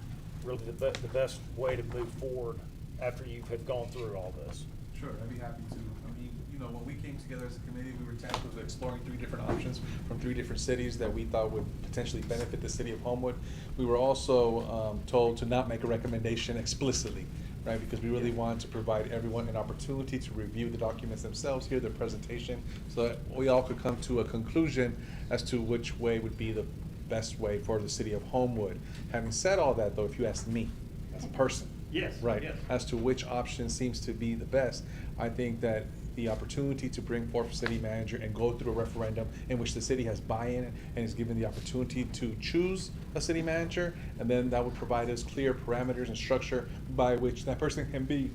really the best way to move forward after you have gone through all this. Sure, I'd be happy to. I mean, you know, when we came together as a committee, we were tasked with exploring 3 different options from 3 different cities that we thought would potentially benefit the city of Homewood. We were also told to not make a recommendation explicitly, right? Because we really wanted to provide everyone an opportunity to review the documents themselves, hear their presentation, so that we all could come to a conclusion as to which way would be the best way for the city of Homewood. Having said all that, though, if you ask me as a person, Yes, right, yes. as to which option seems to be the best, I think that the opportunity to bring forth a city manager and go through a referendum in which the city has buy-in and is given the opportunity to choose a city manager, and then that would provide us clear parameters and structure by which that person can be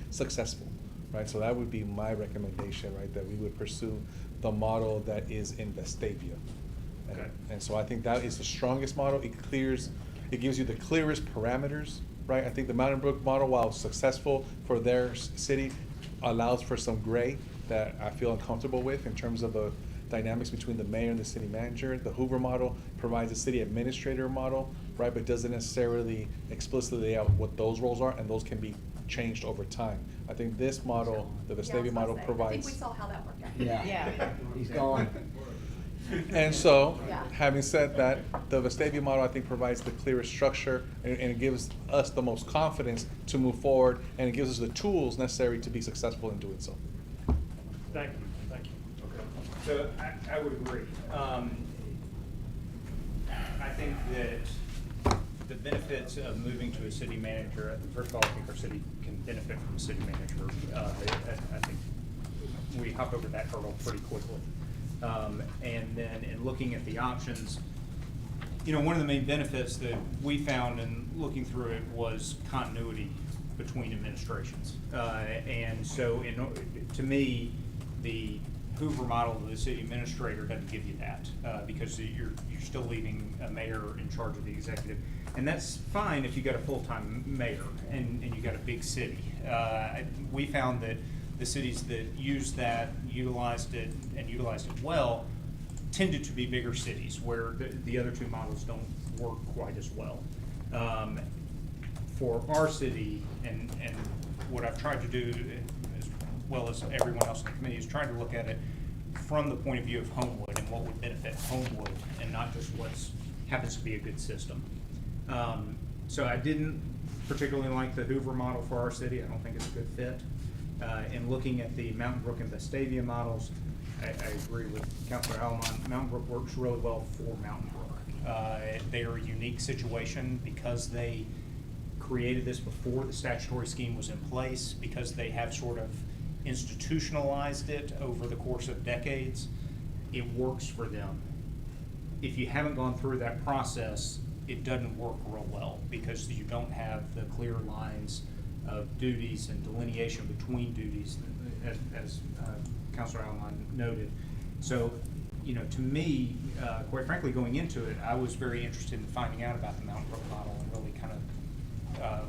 successful, right? So that would be my recommendation, right, that we would pursue the model that is in Vestavia. Okay. And so I think that is the strongest model. It gives you the clearest parameters, right? I think the Mountain Brook model, while successful for their city, allows for some gray that I feel uncomfortable with in terms of the dynamics between the mayor and the city manager. The Hoover model provides a city administrator model, right, but doesn't necessarily explicitly lay out what those roles are, and those can be changed over time. I think this model, the Vestavia model, provides. I think we saw how that worked out. Yeah. He's gone. And so, Yeah. having said that, the Vestavia model, I think, provides the clearest structure, and it gives us the most confidence to move forward, and it gives us the tools necessary to be successful in doing so. Thank you. Okay. So I would agree. I think that the benefits of moving to a city manager, first of all, I think our city can benefit from a city manager. I think we hop over that hurdle pretty quickly. And then in looking at the options, you know, one of the main benefits that we found in looking through it was continuity between administrations. And so to me, the Hoover model of the city administrator doesn't give you that, because you're still leaving a mayor in charge of the executive. And that's fine if you got a full-time mayor and you got a big city. We found that the cities that used that, utilized it well, tended to be bigger cities where the other 2 models don't work quite as well. For our city, and what I've tried to do, as well as everyone else in the committee, is try to look at it from the point of view of Homewood and what would benefit Homewood, and not just what happens to be a good system. So I didn't particularly like the Hoover model for our city. I don't think it's a good fit. In looking at the Mountain Brook and Vestavia models, I agree with Councilor Alman. Mountain Brook works really well for Mountain Brook. They are a unique situation because they created this before the statutory scheme was in place, because they have sort of institutionalized it over the course of decades. It works for them. If you haven't gone through that process, it doesn't work real well, because you don't have the clear lines of duties and delineation between duties, as Councilor Alman noted. So, you know, to me, quite frankly, going into it, I was very interested in finding out about the Mountain Brook model, and really kind of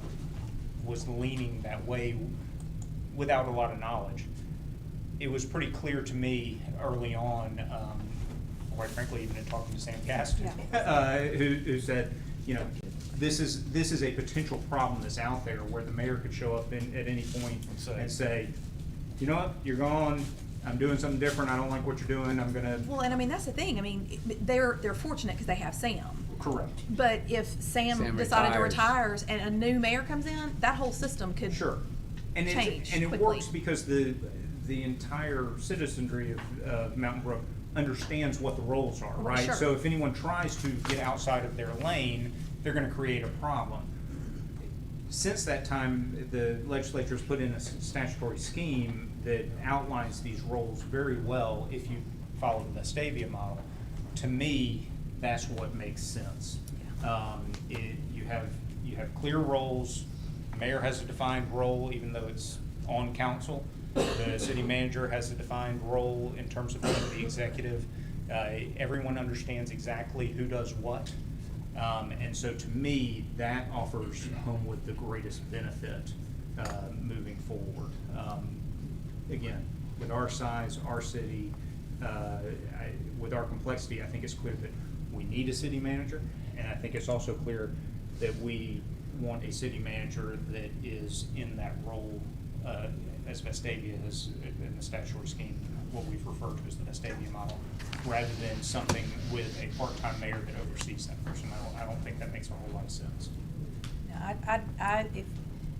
was leaning that way without a lot of knowledge. It was pretty clear to me early on, quite frankly, even in talking to Sam Gaston, who said, you know, this is a potential problem that's out there, where the mayor could show up at any point and say, you know what, you're gone, I'm doing something different, I don't like what you're doing, I'm gonna. Well, and I mean, that's the thing, I mean, they're fortunate because they have Sam. Correct. But if Sam decided to retire and a new mayor comes in, that whole system could change And it quickly. works because the entire citizenry of Mountain Brook understands what the roles are, right? Sure. So if anyone tries to get outside of their lane, they're gonna create a problem. Since that time, the legislature's put in a statutory scheme that outlines these roles very well if you follow the Vestavia model. To me, that's what makes sense. You have clear roles. Mayor has a defined role, even though it's on council. The city manager has a defined role in terms of being the executive. Everyone understands exactly who does what. And so to me, that offers Homewood the greatest benefit moving forward. Again, with our size, our city, with our complexity, I think it's clear that we need a city manager, and I think it's also clear that we want a city manager that is in that role, as Vestavia is in the statutory scheme, what we've referred to as the Vestavia model, rather than something with a part-time mayor that oversees that person. I don't think that makes a whole lot of sense. If,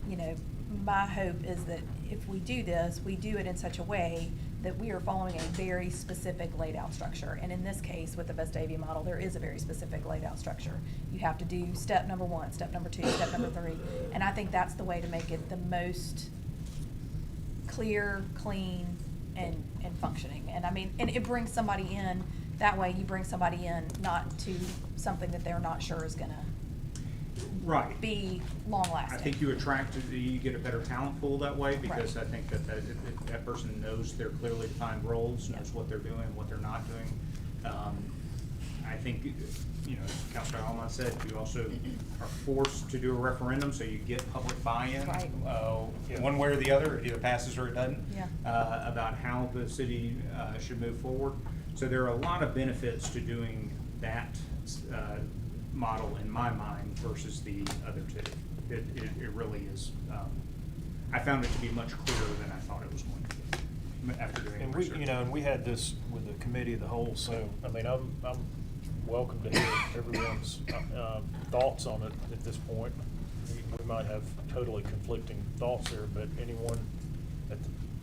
you know, my hope is that if we do this, we do it in such a way that we are following a very specific laid out structure. And in this case, with the Vestavia model, there is a very specific laid out structure. You have to do step number 1, step number 2, step number 3. And I think that's the way to make it the most clear, clean, and functioning. And I mean, and it brings somebody in, that way you bring somebody in not to something that they're not sure is gonna Right. be long lasting. I think you get a better talent pool that way, because I think that person knows their clearly defined roles, knows what they're doing, what they're not doing. I think, you know, as Councilor Almond said, you also are forced to do a referendum, so you get public buy-in. Right. One way or the other, it either passes or it doesn't. Yeah. About how the city should move forward. So there are a lot of benefits to doing that model in my mind versus the other two. It really is. I found it to be much clearer than I thought it was going to be after doing And research. and we had this with the committee of the whole, so, I mean, I'm welcome to hear everyone's, thoughts on it at this point. We might have totally conflicting thoughts here, but anyone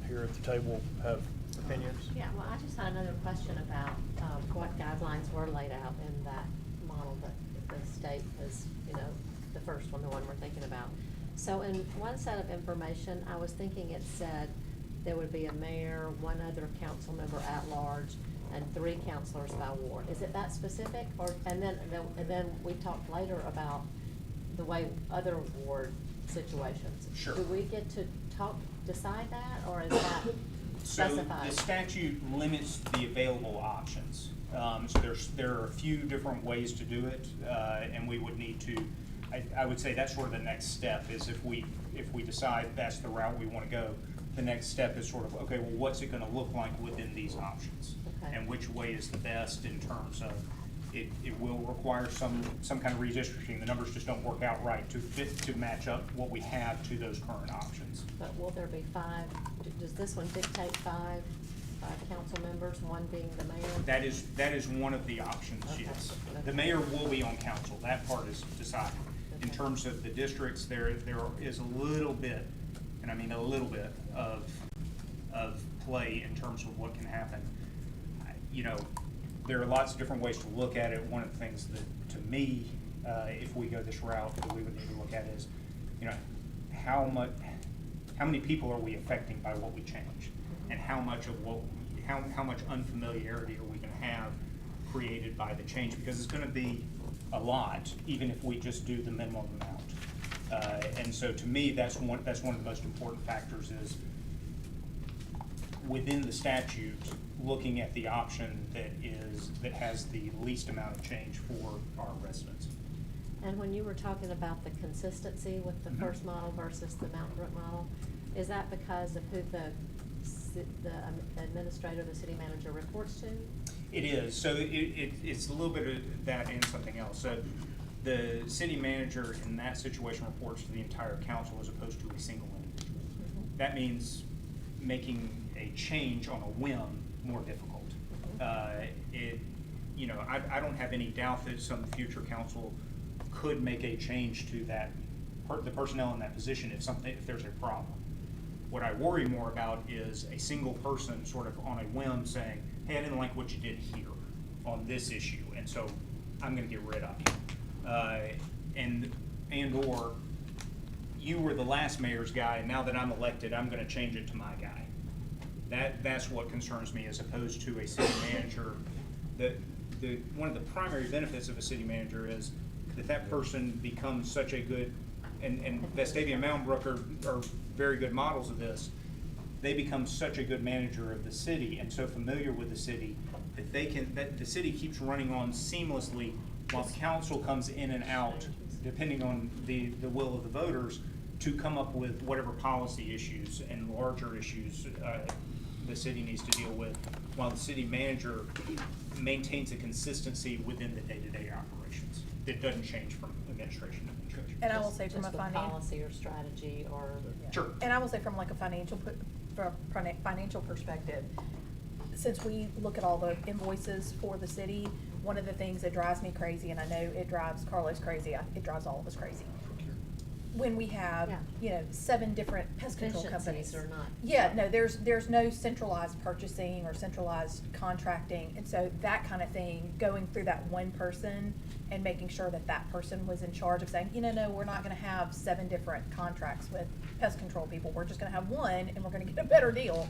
here at the table have opinions? Yeah, well, I just had another question about, what guidelines were laid out in that model that the state was, you know, the first one, the one we're thinking about. So in one set of information, I was thinking it said there would be a mayor, 1 other council member at large, and 3 counselors by ward. Is it that specific? Or, and then we talked later about the way other ward situations. Sure. Do we get to decide that, or is that specified? So the statute limits the available options. So there are a few different ways to do it, and we would need to, I would say that's sort of the next step, is if we decide that's the route we want to go, the next step is sort of, okay, well, what's it going to look like within these options? Okay. And which way is the best in terms of, it will require some kind of redistricting. The numbers just don't work out right to match up what we have to those current options. But will there be 5, does this one dictate 5 council members, 1 being the mayor? That is one of the options, Okay. yes. The mayor will be on council, that part is decided. In Okay. terms of the districts, there is a little bit, and I mean a little bit, of play in terms of what can happen. You know, there are lots of different ways to look at it. One of the things that, to me, if we go this route, that we would need to look at is, you know, how many people are we affecting by what we change? And how much unfamiliarity are we gonna have created by the change? Because it's gonna be a lot, even if we just do the minimum amount. And so to me, that's one of the most important factors, is within the statute, looking at the option that has the least amount of change for our residents. And when you were talking about the consistency with the first model versus the Mountain Brook model, is that because of who the administrator, the city manager reports to? It is. So it's a little bit of that and something else. So the city manager in that situation reports to the entire council as opposed to a single individual. That means making a change on a whim more difficult. You know, I don't have any doubt that some future council could make a change to that, the personnel in that position if there's a problem. What I worry more about is a single person sort of on a whim saying, hey, I didn't like what you did here on this issue, and so I'm gonna get rid of you. And or you were the last mayor's guy, and now that I'm elected, I'm gonna change it to my guy. That's what concerns me, as opposed to a city manager. One of the primary benefits of a city manager is that person becomes such a good, and Vestavia and Mountain Brook are very good models of this. They become such a good manager of the city and so familiar with the city that the city keeps running on seamlessly while the council comes in and out, depending on the will of the voters, to come up with whatever policy issues and larger issues the city needs to deal with, while the city manager maintains a consistency within the day-to-day operations. It doesn't change from administration to administration. And I will say from a Just with financial. policy or strategy or. Sure. And I will say from like a financial perspective, since we look at all the invoices for the city, one of the things that drives me crazy, and I know it drives Carlos crazy, it drives all of us crazy. When we have, Yeah. 7 different pest control Efficiencies companies. or not. Yeah, no, there's no centralized purchasing or centralized contracting, and so that kind of thing, going through that one person and making sure that that person was in charge of saying, no, we're not gonna have 7 different contracts with pest control people, we're just gonna have one, and we're gonna get a better deal.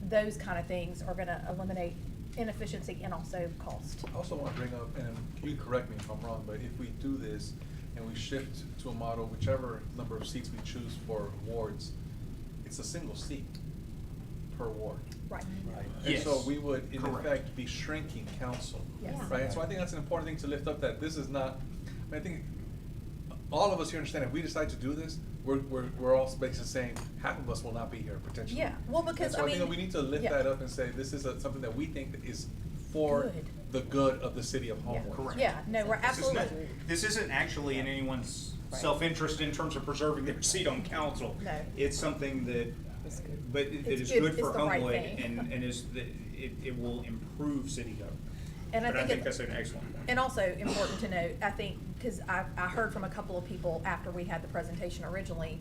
Those kind of things are gonna eliminate inefficiency and also cost. I also want to bring up, and you correct me if I'm wrong, but if we do this and we shift to a model, whichever number of seats we choose for wards, it's a single seat per ward. Right. Right. And Yes. so we would, in Correct. effect, be shrinking council. Yes. Right, and so I think that's an important thing to lift up, that this is not, I think all of us here understand if we decide to do this, we're all basically saying half of us will not be here potentially. Yeah, well, because, And so I think that we need to lift yeah. that up and say, this is something that we think that is for Good. the good of the city of Homewood. Correct. Yeah, no, we're This is not- absolutely. This isn't actually in anyone's Right. self-interest in terms of preserving their seat on council. No. It's something that, but it It's is good- good it's for the right Homewood thing. and is, it will improve city government. And I But I think think it- that's an excellent point. And also important to note, I think, because I heard from a couple of people after we had the presentation originally,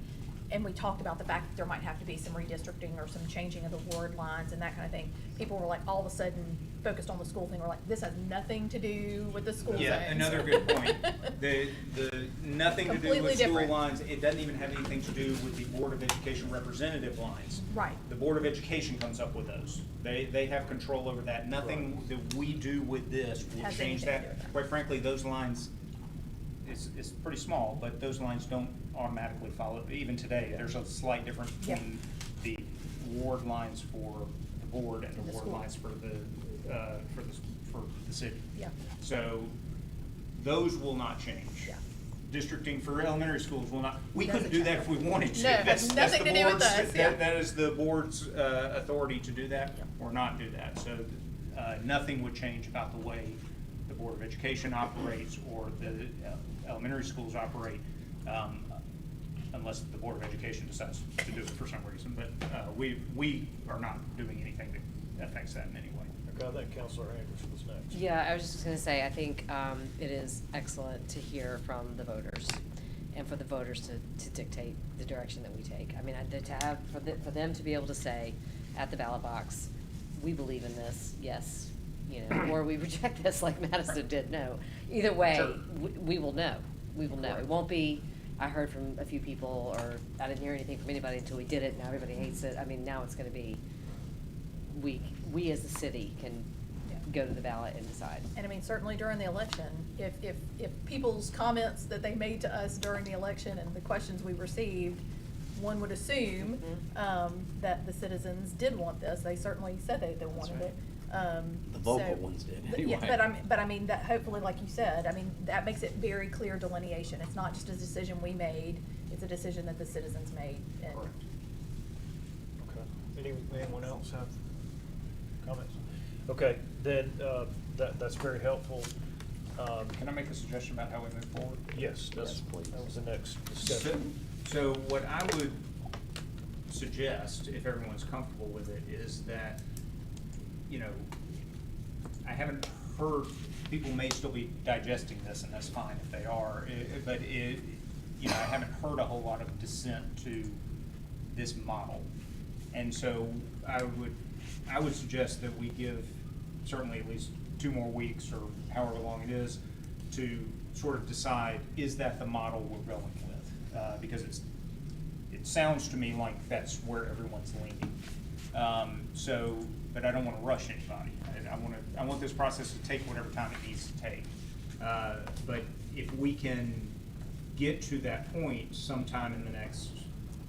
and we talked about the fact that there might have to be some redistricting or some changing of the ward lines and that kind of thing. People were like, all of a sudden, focused on the school thing, we're like, this has nothing to do with the school Yeah, zones. another good point. The nothing to do Completely with school different. lines, it doesn't even have anything to do with the Board of Education representative lines. Right. The Board of Education comes up with those. They have control over that. Nothing that we do with this will Has change anything to do that. with that. Quite frankly, those lines, it's pretty small, but those lines don't automatically follow. Even today, there's a slight difference Yeah. between the ward lines for the board and And the the ward school. lines for the city. Yeah. So those will not change. Yeah. Districting for elementary schools will not, we Doesn't couldn't do that change. if we wanted to. No, it has That's nothing the to do with board's- us, yeah. That is the board's authority to do that or not do that. So nothing would change about the way the Board of Education operates or the elementary schools operate, unless the Board of Education decides to do it for some reason. But we are not doing anything that affects that in any way. Okay, I think Councilor Anderson was next. Yeah, I was just gonna say, I think, it is excellent to hear from the voters and for the voters to dictate the direction that we take. I mean, to have, for them to be able to say at the ballot box, we believe in this, yes, or we reject this like Madison did, no. Either way, Sure. we will know, It won't be, I heard from a few people, or I didn't hear anything from anybody until we did it, now everybody hates it. I mean, now it's gonna be, we as a city can go to the ballot and decide. And I mean, certainly during the election, if people's comments that they made to us during the election and the questions we received, one would assume, that the citizens did want this, they certainly said they wanted it. The vocal ones did, Yeah, anyway. but I mean, that hopefully, like you said, I mean, that makes it very clear delineation, it's not just a decision we made, it's a decision that the citizens made, and. Okay. Anyone else have comments? Okay, then, that's very helpful. Can I make a suggestion about how we move forward? Yes, that was the next discussion. So what I would suggest, if everyone's comfortable with it, is that, I haven't heard, people may still be digesting this, and that's fine if they are, but I haven't heard a whole lot of dissent to this model. And so I would suggest that we give certainly at least 2 more weeks or however long it is to sort of decide, is that the model we're going with? Because it sounds to me like that's where everyone's leaning. But I don't want to rush anybody. I want this process to take whatever time it needs to take. But if we can get to that point sometime in the next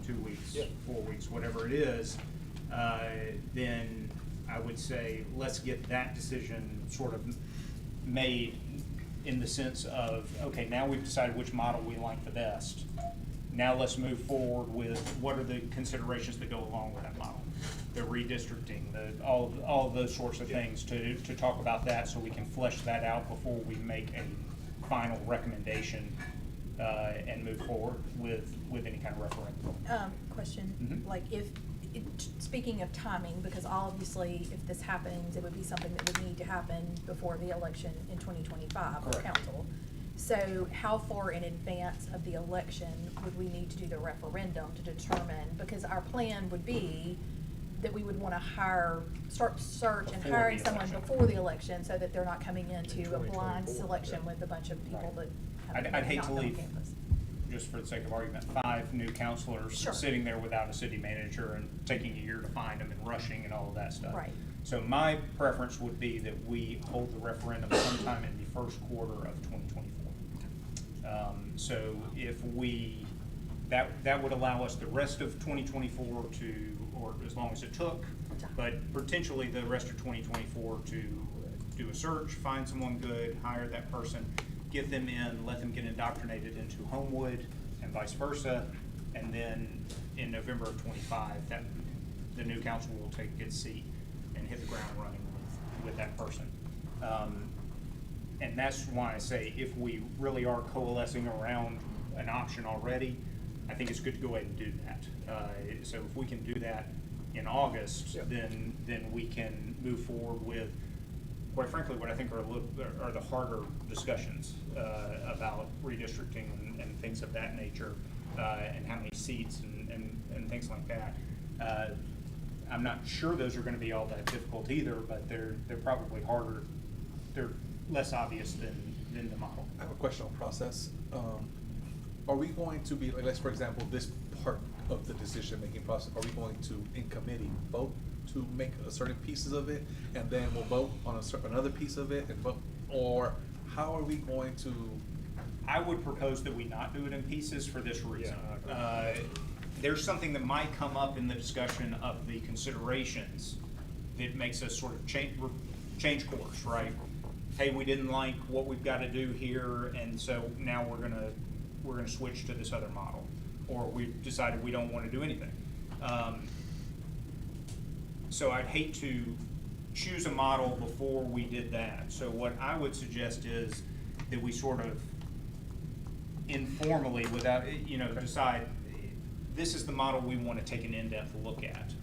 2 weeks, 4 weeks, whatever it is, then I would say let's get that decision sort of made in the sense of, okay, now we've decided which model we like the best. Now let's move forward with what are the considerations that go along with that model. the redistricting, all of those sorts of things to talk about that, so we can flesh that out before we make a final recommendation, and move forward with any kind of referendum. Question, Mhm. like speaking of timing, because obviously if this happens, it would be something that would need to happen before the election in 2025 for Correct. council. So how far in advance of the election would we need to do the referendum to determine, because our plan would be that we would want to start search and Before hiring the someone election. before the election, so that they're not coming into a blind 2024, selection yeah. with a bunch of people that have I'd hate not to been on leave, campus. just for the sake of argument, 5 new counselors Sure. sitting there without a city manager and taking a year to find them and rushing and all of that stuff. Right. So my preference would be that we hold the referendum sometime in the first quarter of 2024. So if that would allow us the rest of 2024 or as long as it took, but potentially the rest of 2024 to do a search, find someone good, hire that person, get them in, let them get indoctrinated into Homewood and vice versa, and then in November of 25, the new council will take its seat and hit the ground running with that person. And that's why I say if we really are coalescing around an option already, I think it's good to go ahead and do that. So if we can do that in August, then we can move forward with, quite frankly, what I think are the harder discussions about redistricting and things of that nature, and how many seats and things like that. I'm not sure those are going to be all that difficult either, but they're probably harder. They're less obvious than the model. I have a question on process. Are we going to be, like, let's, for example, this part of the decision-making process, are we going to, in committee, vote to make a certain pieces of it, and then we'll vote on another piece of it, and vote, or how are we going to? I would propose that we not do it in pieces for this reason. There's something that might come up in the discussion of the considerations that makes us sort of change course, right? Hey, we didn't like what we've got to do here, and so now we're gonna switch to this other model, or we've decided we don't want to do anything. So I'd hate to choose a model before we did that. So what I would suggest is that we sort of informally, without, decide, this is the model we want to take an in-depth look at.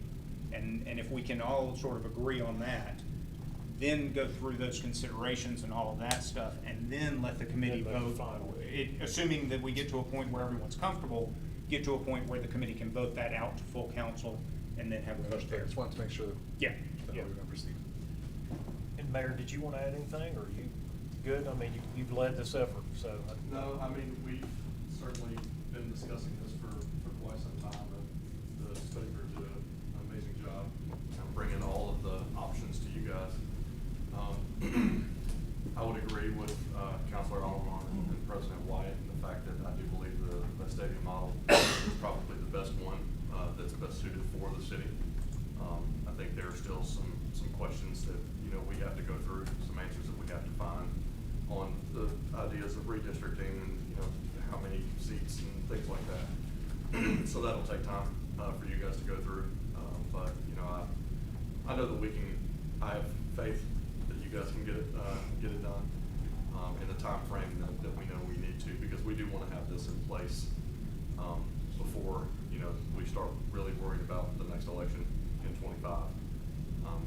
And if we can all sort of agree on that, then go through those considerations and all of that stuff, and then let the committee vote. Assuming that we get to a point where everyone's comfortable, get to a point where the committee can vote that out to full council, and then have a vote there. I just wanted to make sure that Yeah. we're going to proceed. And Mayor, did you want to add anything, or are you good? I mean, you've led this effort, so. No, I mean, we've certainly been discussing this for quite some time. The study group did an amazing job bringing all of the options to you guys. I would agree with Councilor Alomar and President Wyatt in the fact that I do believe the stadium model is probably the best one that's best suited for the city. I think there are still some questions that we have to go through, some answers that we have to find on the ideas of redistricting and how many seats and things like that. So that'll take time for you guys to go through. But I know that I have faith that you guys can get it done in the time frame that we know we need to, because we do want to have this in place before we start really worried about the next election in 25.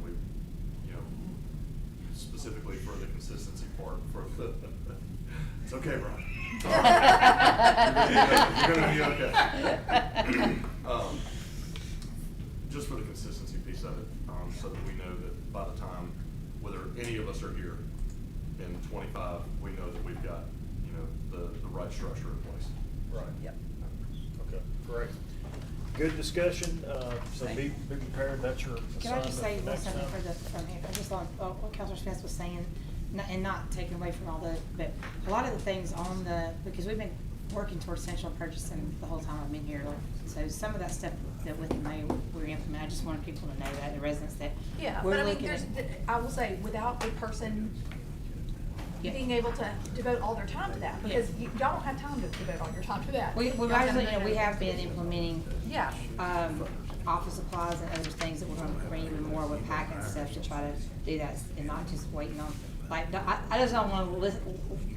We specifically for the consistency part it's okay, Brian. You're gonna be okay. Just for the consistency piece of it, so that we know that by the time, whether any of us are here in 25, we know that we've got, the right structure in place. Right. Yep. Okay, great. Good discussion, so be prepared, that's your Can I just say assignment one next second time. from here, just on what Councilor Smith was saying, and not taking away from all but a lot of the things on because we've been working towards central purchasing the whole time I've been here, so some of that stuff that with the mayor we're implementing, I just wanted people to know that, the residents, that Yeah, we're but I mean, looking at. I will say, without a person being able to devote all their time to that, because y'all don't have time to devote all your time to that. We Y'all gotta actually, know we have been implementing. Yeah. office supplies and other things that we're gonna bring even more with packing and stuff to try to do that and not just waiting on, like, I just don't wanna list,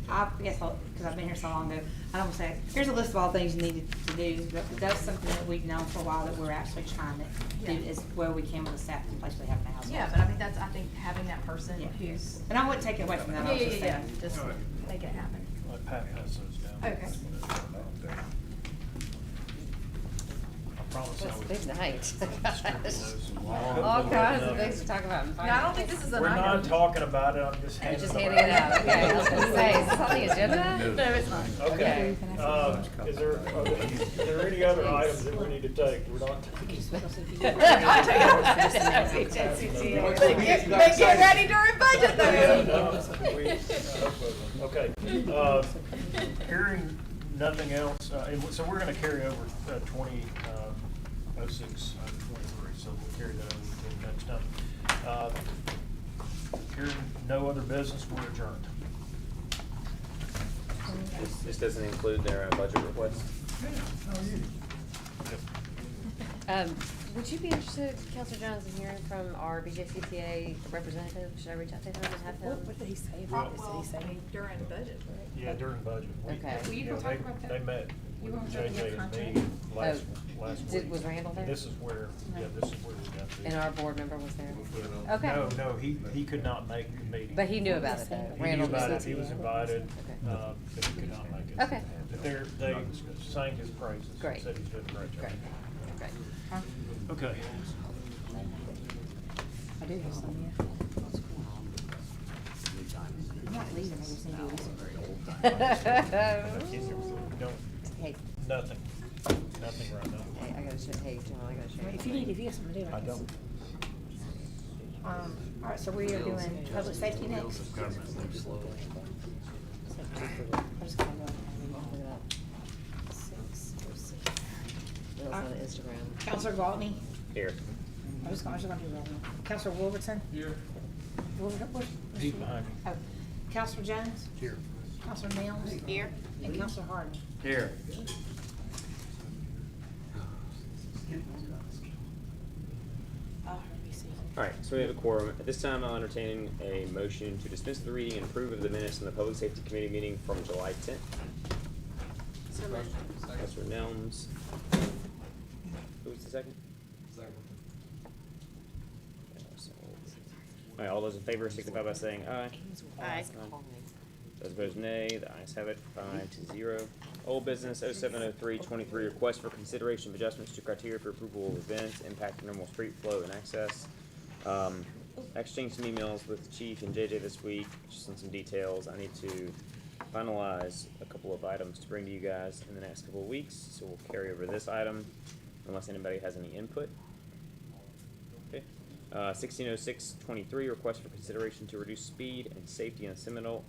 I guess, cause I've been here so long ago, I don't wanna say, here's a list of all things you need to do, but that's something that we've known for a while that we're actually trying to do Yeah. is where we can with the staff in place we have now. Yeah, but I think I think having that person Yeah. who's. And I wouldn't take it away from that, I was just saying. Just make it happen. Let Pat pass those down. Okay. I promise I It's a would. big night. All All kinds of things to talk about. in No, I don't think this is an We're item. not talking about it, I'm just You're handing just it handing it out, out. okay, I was gonna say, is this on the agenda? No, it's not. Okay, is there any other items that we need to take? We're not. They get ready during budget though. Okay, hearing nothing else, and so we're gonna carry over 2006, 23, so we'll carry that over to next time. Hearing no other business, we're adjourned. This doesn't include their budget request? Would you be interested, Counselor Jones, in hearing from our BJCTA representative? Should I reach out to him and have him? What did he say about about this? this? Did he say during budget, right? Yeah, during budget. Okay. Will you go talk about that? They met You with want to talk JJ about and me contract? last Did- week. was Randall there? This is where we got to. And our board member was there? Okay. No, he could not make the meeting. But he knew about it though. He knew Randall about it, was- he was invited, Okay. but he could not make it. Okay. But they sang his praises. Great. Said he's doing a great job. Great. Okay. I do have some, yeah. I'm not leaving, I just need to listen. We don't, Hey, nothing right now. hey, I gotta show, hey, John, I gotta show you. If you have something to do, I can don't. listen. All right, so we are doing public safety next. I just gotta go. Bill's on Instagram. Counselor Gwaltney, Here. I'm just gonna do that. Counselor Wolverton? Here. Where's He's behind me. Oh, Counselor Jones? Here. Counselor Mills? Here. And Counselor Harden? Here. All right, so we have a quorum. At this time, I'll entertain a motion to dismiss the reading and approve of the minutes from the Public Safety Committee meeting from July 10th. Councilor Nelms. Who was the second? All right, all those in favor signify by saying aye. Aye. Those opposed, nay. The ayes have it, 5-0. Old business 070323, request for consideration of adjustments to criteria for approval of events impacting normal street flow and access. Exchanged some emails with the chief and JJ this week, just on some details. I need to finalize a couple of items to bring to you guys in the next couple of weeks, so we'll carry over this item unless anybody has any input. Okay. 160623, request for consideration to reduce speed and safety on Seminole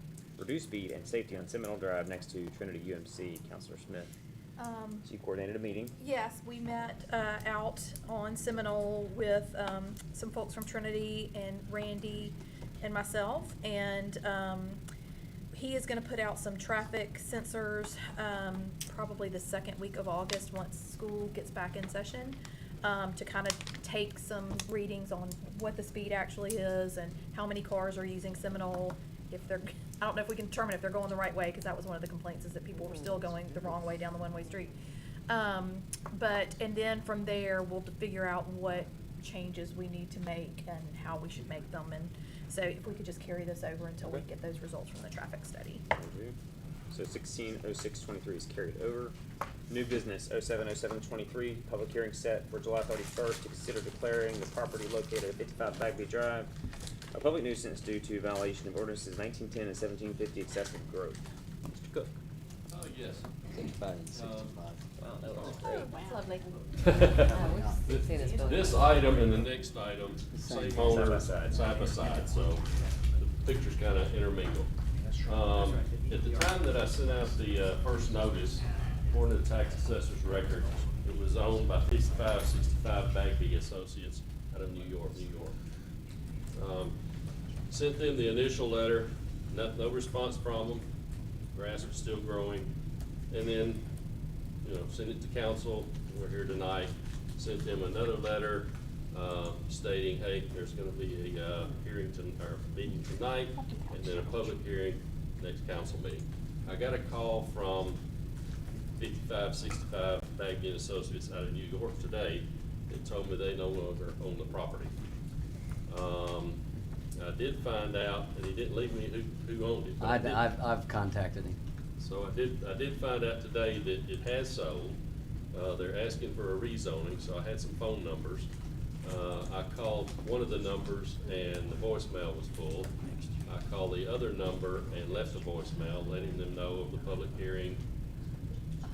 Drive next to Trinity UMC. Counselor Smith. She coordinated a meeting. Yes, we met out on Seminole with some folks from Trinity and Randy and myself, and he is going to put out some traffic sensors probably the second week of August once school gets back in session, to kind of take some readings on what the speed actually is and how many cars are using Seminole. If they're, I don't know if we can determine if they're going the right way, because that was one of the complaints, is that people were still going the wrong way down the one-way street. And then from there, we'll figure out what changes we need to make and how we should make them. And so if we could just carry this over until we get those results from the traffic study. So 160623 is carried over. New business 070723, public hearing set for July 31st to consider declaring the property located at 55 Bagby Drive a public nuisance due to violation of ordinances 1910 and 1750 excessive growth. Mr. Cook. Yes. 65 and 65. Wow, that was Oh, great. that's lovely. We've seen this building. This item and the next item, same Side owner, by side. side by side, so the pictures kind of intermingle. At the time that I sent out the first notice, according to the tax assessor's record, it was owned by 5565 Bagby Associates out of New York. Sent them the initial letter, no response from them. Grass was still growing. And then, sent it to council. We're here tonight. sent them another letter, stating, hey, there's gonna be a, or meeting tonight, and then a public hearing next council meeting. I got a call from 5565 Bagby Associates out of New York today that told me they no longer own the property. I did find out, and he didn't leave me who owned it. but I've contacted him. So I did find out today that it has sold. They're asking for a rezoning, so I had some phone numbers. I called one of the numbers and the voicemail was full. I called the other number and left a voicemail letting them know of the public hearing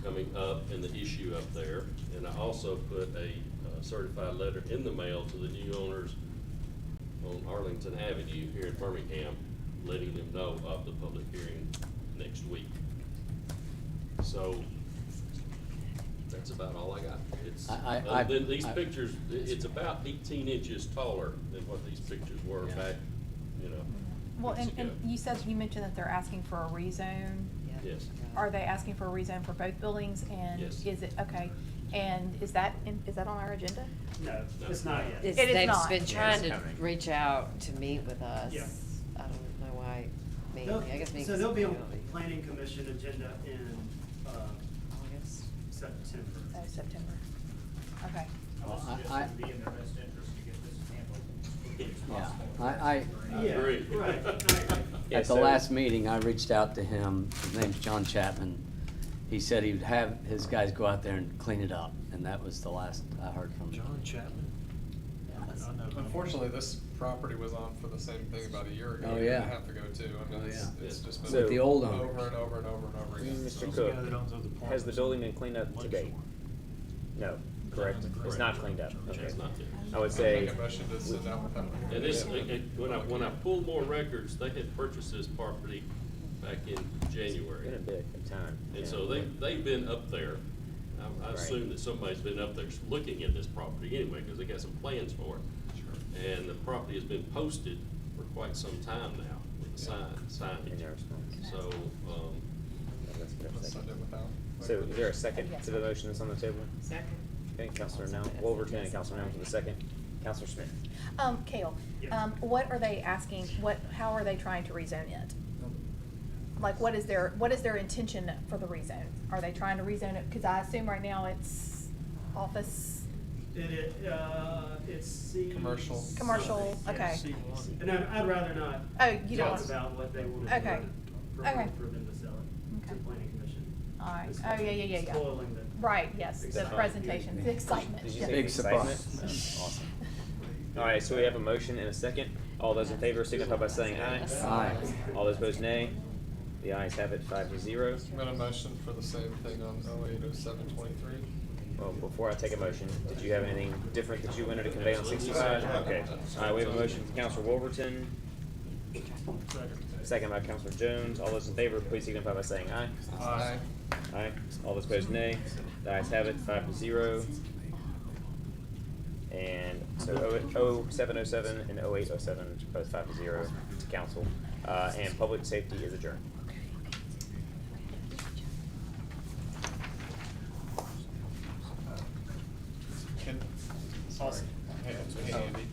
coming up and the issue up there. And I also put a certified letter in the mail to the new owners on Arlington Avenue here in Birmingham, letting them know of the public hearing next week. So that's about all I got. It's, other than these pictures, it's about 18 inches taller than what these pictures were back, you know. Well, months and ago. you mentioned that they're asking for a rezone. Yes. Are they asking for a rezone for both buildings, and Yes. is it, okay, and is that on our agenda? No, it's not yet. It is They've not. been trying to coming. reach out to meet with us. Yeah. I don't know why, maybe, They'll- I guess maybe. So they'll be on planning commission agenda in, August. September. Oh, September, okay. Well, I would be in their best interest to get this handled as Yeah, possible. I Yeah, agree. right. at the last meeting, I reached out to him, his name's John Chapman. He said he would have his guys go out there and clean it up, and that was the last I heard from him. John Chapman? I know. Unfortunately, this property was on for the same thing about a year ago. Oh, We yeah. didn't have to go to. I mean, Oh, it's, yeah. it's just been With the old owners. over and over and over and over again. Mr. So- Cook, has the building been cleaned up to date? No, correct? It's not cleaned up, okay. It's not there. I would say. Make a motion to sit down with them. And this, when I pulled more records, they had purchased this property back in January. Been a bit of time. And yeah. so they've been up there. I Right. assume that somebody's been up there looking at this property anyway, because they got some plans for it. And the property has been posted for quite some time now with the signage. In your response. So, That's good. Let's send it without. So is there a second to the motion that's on the table? Second. Okay, Counselor Wolverton and Counselor Nell for the second. Counselor Smith. Cale, Yes. what are they asking, how are they trying to rezone it? Like, what is their intention for the rezone? Are they trying to rezone it, because I assume right now it's office, It's C. Commercial. commercial, okay. And I'd rather not Oh, you don't talk want- about what they want Okay. for Okay. them to sell it to Okay. the planning commission. All right, It's oh, yeah. Spoiling the. Right, yes, the excitement. presentation, the excitement. Did you yeah. say Big excitement? surprise. Awesome. All right, so we have a motion and a second. All those in favor signify by saying aye. Aye. All those opposed, nay. The ayes have it, 5-0. I'm gonna motion for the same thing on 080723. Well, before I take a motion, did you have anything different that you wanted to convey on 65? Okay. All right, we have a motion from Counselor Wolverton, second by Counselor Jones. All those in favor, please signify by saying aye. Aye. Aye. All those opposed, nay. The ayes have it, 5-0. And so 0707 and 0807, both 5-0 to council. And public safety is adjourned.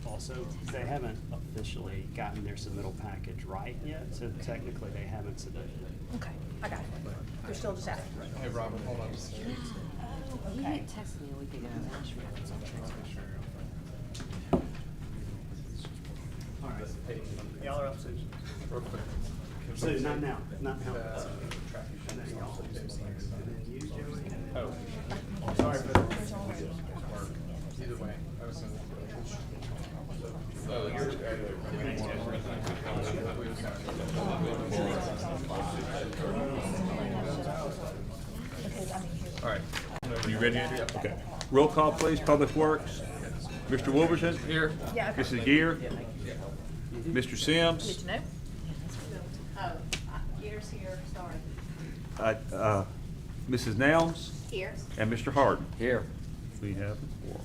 Also, they haven't officially gotten their submittal package right yet, so technically they haven't submitted it. Okay, I got it. They're still just asking. Hey, Robert, hold on just a second. You had texted me a week ago, Ashby. All right. Y'all are up soon. Soon, not now, not now. And then y'all. And then you, Joey. Oh. Sorry for that. Either way, I was gonna. Oh, you're. All right. Are you ready, Andrea? Okay. Roll call, please. Public Works. Mr. Wolverton? Here. Yeah, okay. Mrs. Gear? Mr. Sims? Good to know. Oh, Gear's here, sorry. Mrs. Nelms? Here. And Mr. Harden? Here. We have four.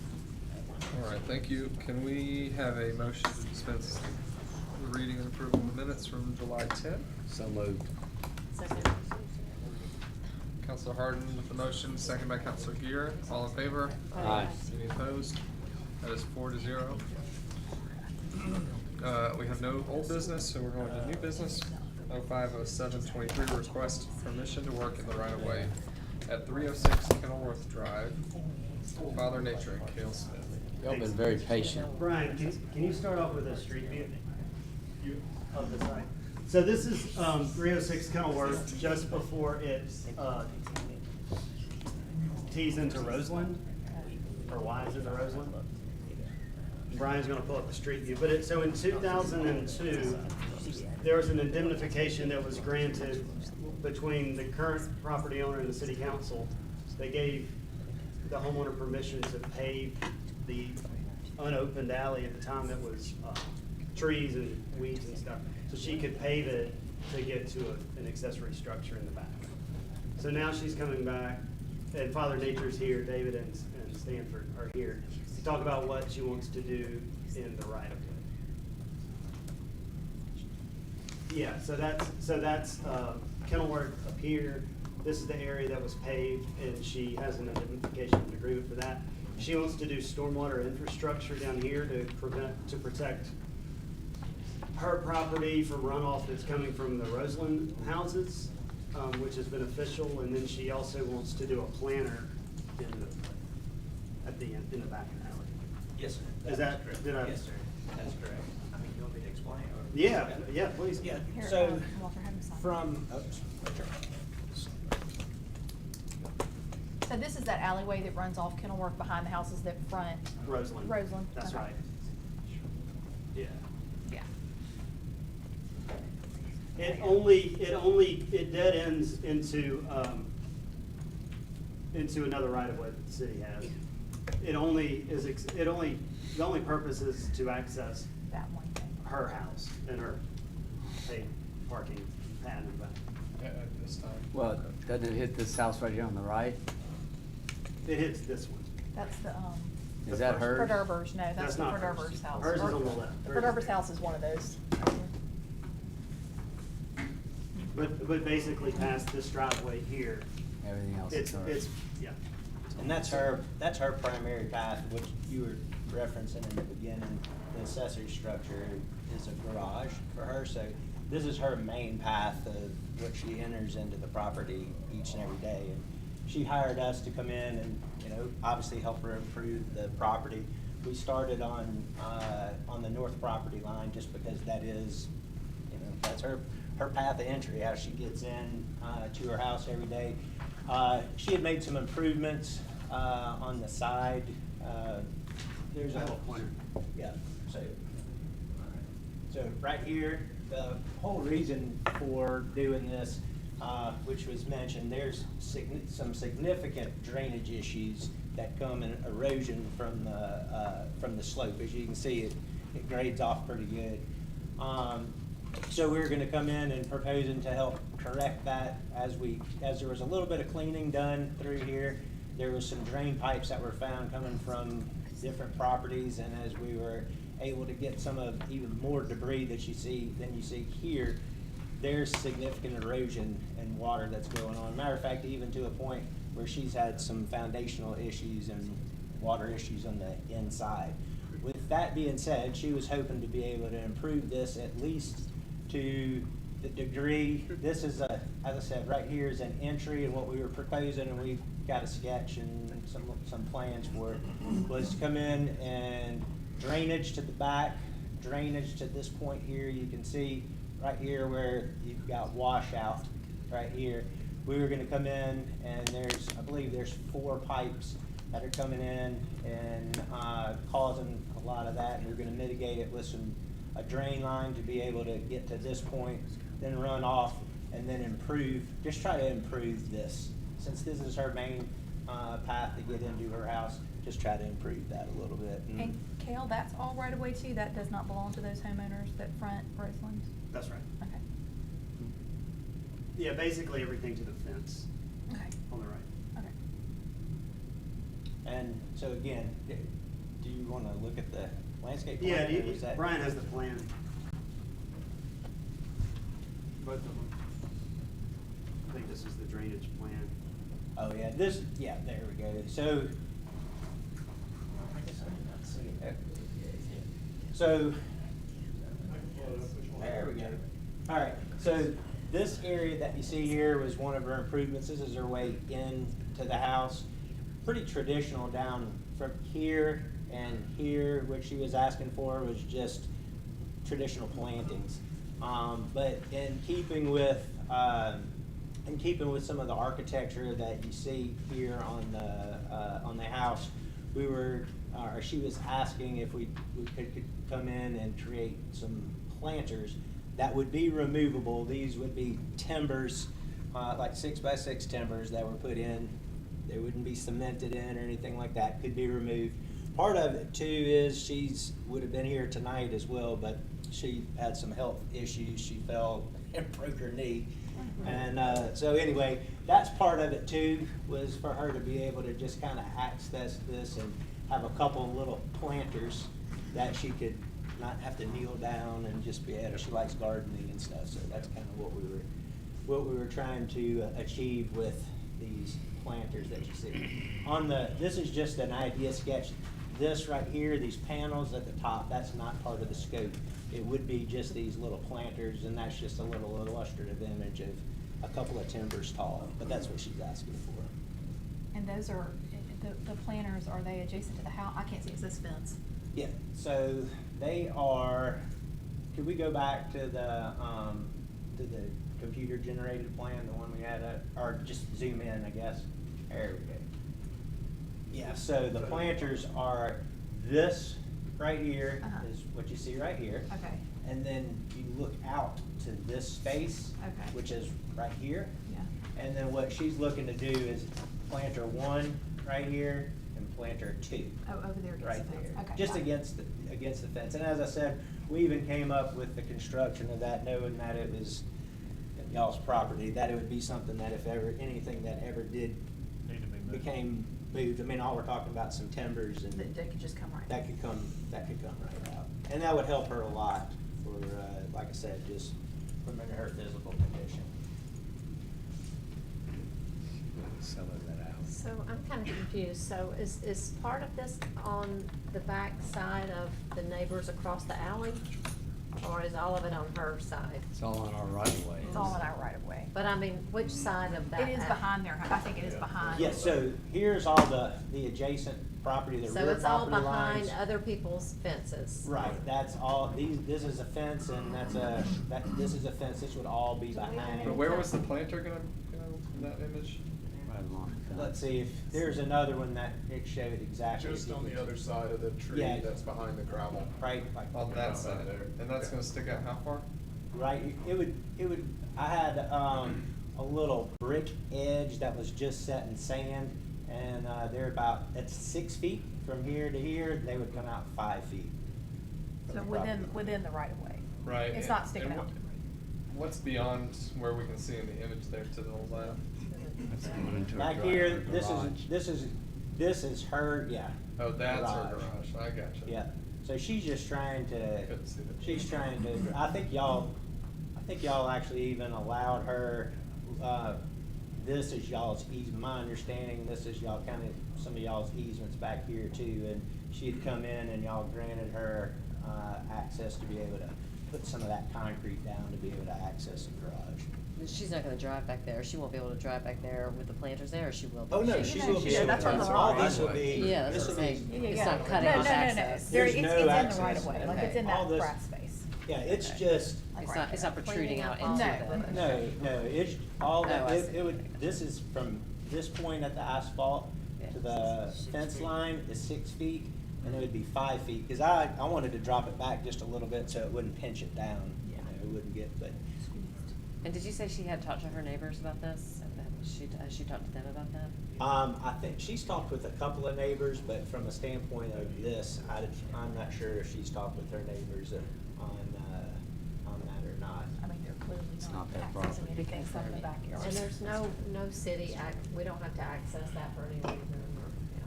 All right, thank you. Can we have a motion to dispense the reading and approval of the minutes from July 10th? So moved. Second. Counselor Harden with the motion, second by Counselor Gear. All in favor? Aye. Any opposed? That is 4-0. We have no old business, so we're going to new business. 050723, request permission to work in the right of way at 306 Kenilworth Drive. Father Nature and Cale Smith. Y'all been very patient. Brian, can you start off with a street view of the site? So this is 306 Kenilworth, just before it tees into Roseland, or Y's into Roseland. Brian's gonna pull up the street view, but so in 2002, there was an indemnification that was granted between the current property owner and the city council. They gave the homeowner permission to pave the unopened alley at the time that was trees and weeds and stuff. So she could pave it to get to an accessory structure in the back. So now she's coming back, and Father Nature's here, David and Stanford are here, to talk about what she wants to do in the right of way. Yeah, so that's Kenilworth up here. This is the area that was paved, and she has an indemnification agreement for that. She wants to do stormwater infrastructure down here to protect her property from runoff that's coming from the Roseland houses, which is beneficial. And then she also wants to do a planter in the back of the alley. Yes, sir. Is that correct? did I? Yes, sir. That's correct. I mean, you want me to explain? Or? Yeah, please. Yeah. Here, So Walter, have him sign. from. So this is that alleyway that runs off Kenilworth behind the houses that front Roseland. Roseland. That's Okay. right. Yeah. Yeah. It dead ends into another right of way that the city has. The only purpose is to access That one thing. her house and her paid parking pad in the back. At this time. Well, doesn't it hit this house right here on the right? It hits this one. That's the, Is that hers? Verderber's, no, that's That's the not hers. Verderber's house. Hers is on the left. Verderber's house is one of those. But basically past this driveway here, Everything else is hers. it's, yeah. And that's her primary path, which you were referencing in the beginning. The accessory structure is a garage for her, so this is her main path of what she enters into the property each and every day. And she hired us to come in and, obviously help her improve the property. We started on the north property line just because that is, that's her path of entry, how she gets in to her house every day. She had made some improvements on the side. There's a pointer. Yeah, so right here, the whole reason for doing this, which was mentioned, there's some significant drainage issues that come in erosion from the slope. As you can see, it grades off pretty good. So we're gonna come in and proposing to help correct that as there was a little bit of cleaning done through here. There was some drain pipes that were found coming from different properties, and as we were able to get some of even more debris than you see here, there's significant erosion and water that's going on. Matter of fact, even to a point where she's had some foundational issues and water issues on the inside. With that being said, she was hoping to be able to improve this at least to the degree. This is as I said, right here is an entry, and what we were proposing, and we've got a sketch and some plans for it, was to come in and drainage to the back, drainage to this point here. You can see right here where you've got washout right here. We were gonna come in, and I believe there's 4 pipes that are coming in and causing a lot of that, and we're gonna mitigate it with a drain line to be able to get to this point, then run off, and then just try to improve this. Since this is her main path to get into her house, just try to improve that a little bit. And Cale, that's all right away too? That does not belong to those homeowners that front Roseland? That's right. Okay. Yeah, basically everything to the fence. Okay. On the right. Okay. And so again, do you wanna look at the landscape plan? Yeah, or is that- Brian has the plan. Both of them. I think this is the drainage plan. Oh, yeah, there we go. So, I guess I'm not seeing that. So, there we go. All right, so this area that you see here was one of our improvements. This is our way into the house. Pretty traditional down from here and here. What she was asking for was just traditional plantings. But in keeping with some of the architecture that you see here on the house, she was asking if we could come in and create some planters that would be removable. These would be timbers, like 6x6 timbers that were put in. They wouldn't be cemented in or anything like that. Could be removed. Part of it too is would have been here tonight as well, but she had some health issues. She fell and broke her knee. And so anyway, that's part of it too, was for her to be able to just kind of access this and have a couple of little planters that she could not have to kneel down and just be able, she likes gardening and stuff, so that's kind of what we were trying to achieve with these planters that you see. This is just an idea sketch. This right here, these panels at the top, that's not part of the scope. It would be just these little planters, and that's just a little illustrative image of a couple of timbers tall, but that's what she's asking for. And those are, the planters, are they adjacent to the house? I can't see, it says fence. Yeah, so they are, could we go back to the computer generated plan, the one we had, or just zoom in, I guess? There we go. Yeah, so the planters are this right here is what you see right here. Okay. And then you look out to this space, Okay. which is right here. Yeah. And then what she's looking to do is planter 1 right here and planter 2. Oh, over there against Right the fence. there. Okay. Just got it. against the fence. And as I said, we even came up with the construction of that, knowing that it was y'all's property, that it would be something that if ever, anything that ever did became moved, I mean, all we're talking about some timbers and That could just come right. that could come right out. And that would help her a lot for, like I said, just from her physical condition. So I'm kind of confused. So is part of this on the back side of the neighbors across the alley? Or is all of it on her side? It's all on our right of way. It's all in our right of way. But I mean, which side of that? It is behind their, I think it is behind. Yes, so here's all the adjacent property, the So rear it's all property behind lines. other people's fences? Right, that's all, this is a fence and this is a fence, this would all be behind. But where was the planter gonna go in that image? Right along the fence. Let's see, if there's another one that it showed exactly. Just on the other side of the tree Yeah. that's behind the gravel. Right, like. On that side there, and that's gonna stick out how far? Right, it would, I had, a little brick edge that was just set in sand, and, they're about, that's 6 feet from here to here, they would come out 5 feet. from So the property. within the right of way. Right. It's and- not sticking and out. What's beyond where we can see in the image there to the left? Back here, this is her, yeah. Oh, that's her garage, I gotcha. Yeah, so she's just trying to, Couldn't see the she's trying to, I think y'all actually even allowed her, this is y'all's easement, my understanding, this is y'all kind of, some of y'all's easements back here too, and she'd come in and y'all granted her, access to be able to put some of that concrete down to be able to access the garage. She's not gonna drive back there. She won't be able to drive back there with the planters there, or she will be. Oh, no, she will be able that's to, on the all right. this will be. Yeah, that's this what will I'm be- saying. Yeah, It's yeah. not cutting No, off no, no, no. access. There, There's it's no in the access. right of way, like Okay. it's in All that this- grass space. Yeah, it's Okay. just, Like It's right not there. protruding out Cleaning into up all the. no, it's all, Oh, that I it see. would, this is from this point at the asphalt to the fence line is 6 feet, and it would be 5 feet, cause I wanted to drop it back just a little bit so it wouldn't pinch it down, you know, it wouldn't get, but. And did you say she had talked to her neighbors about this? Has she talked to them about that? I think she's talked with a couple of neighbors, but from a standpoint of this, I'm not sure if she's talked with her neighbors on that or not. I mean, they're clearly It's not not that accessing property. anything from the backyard. And there's no city we don't have to access that for any reason, or, yeah,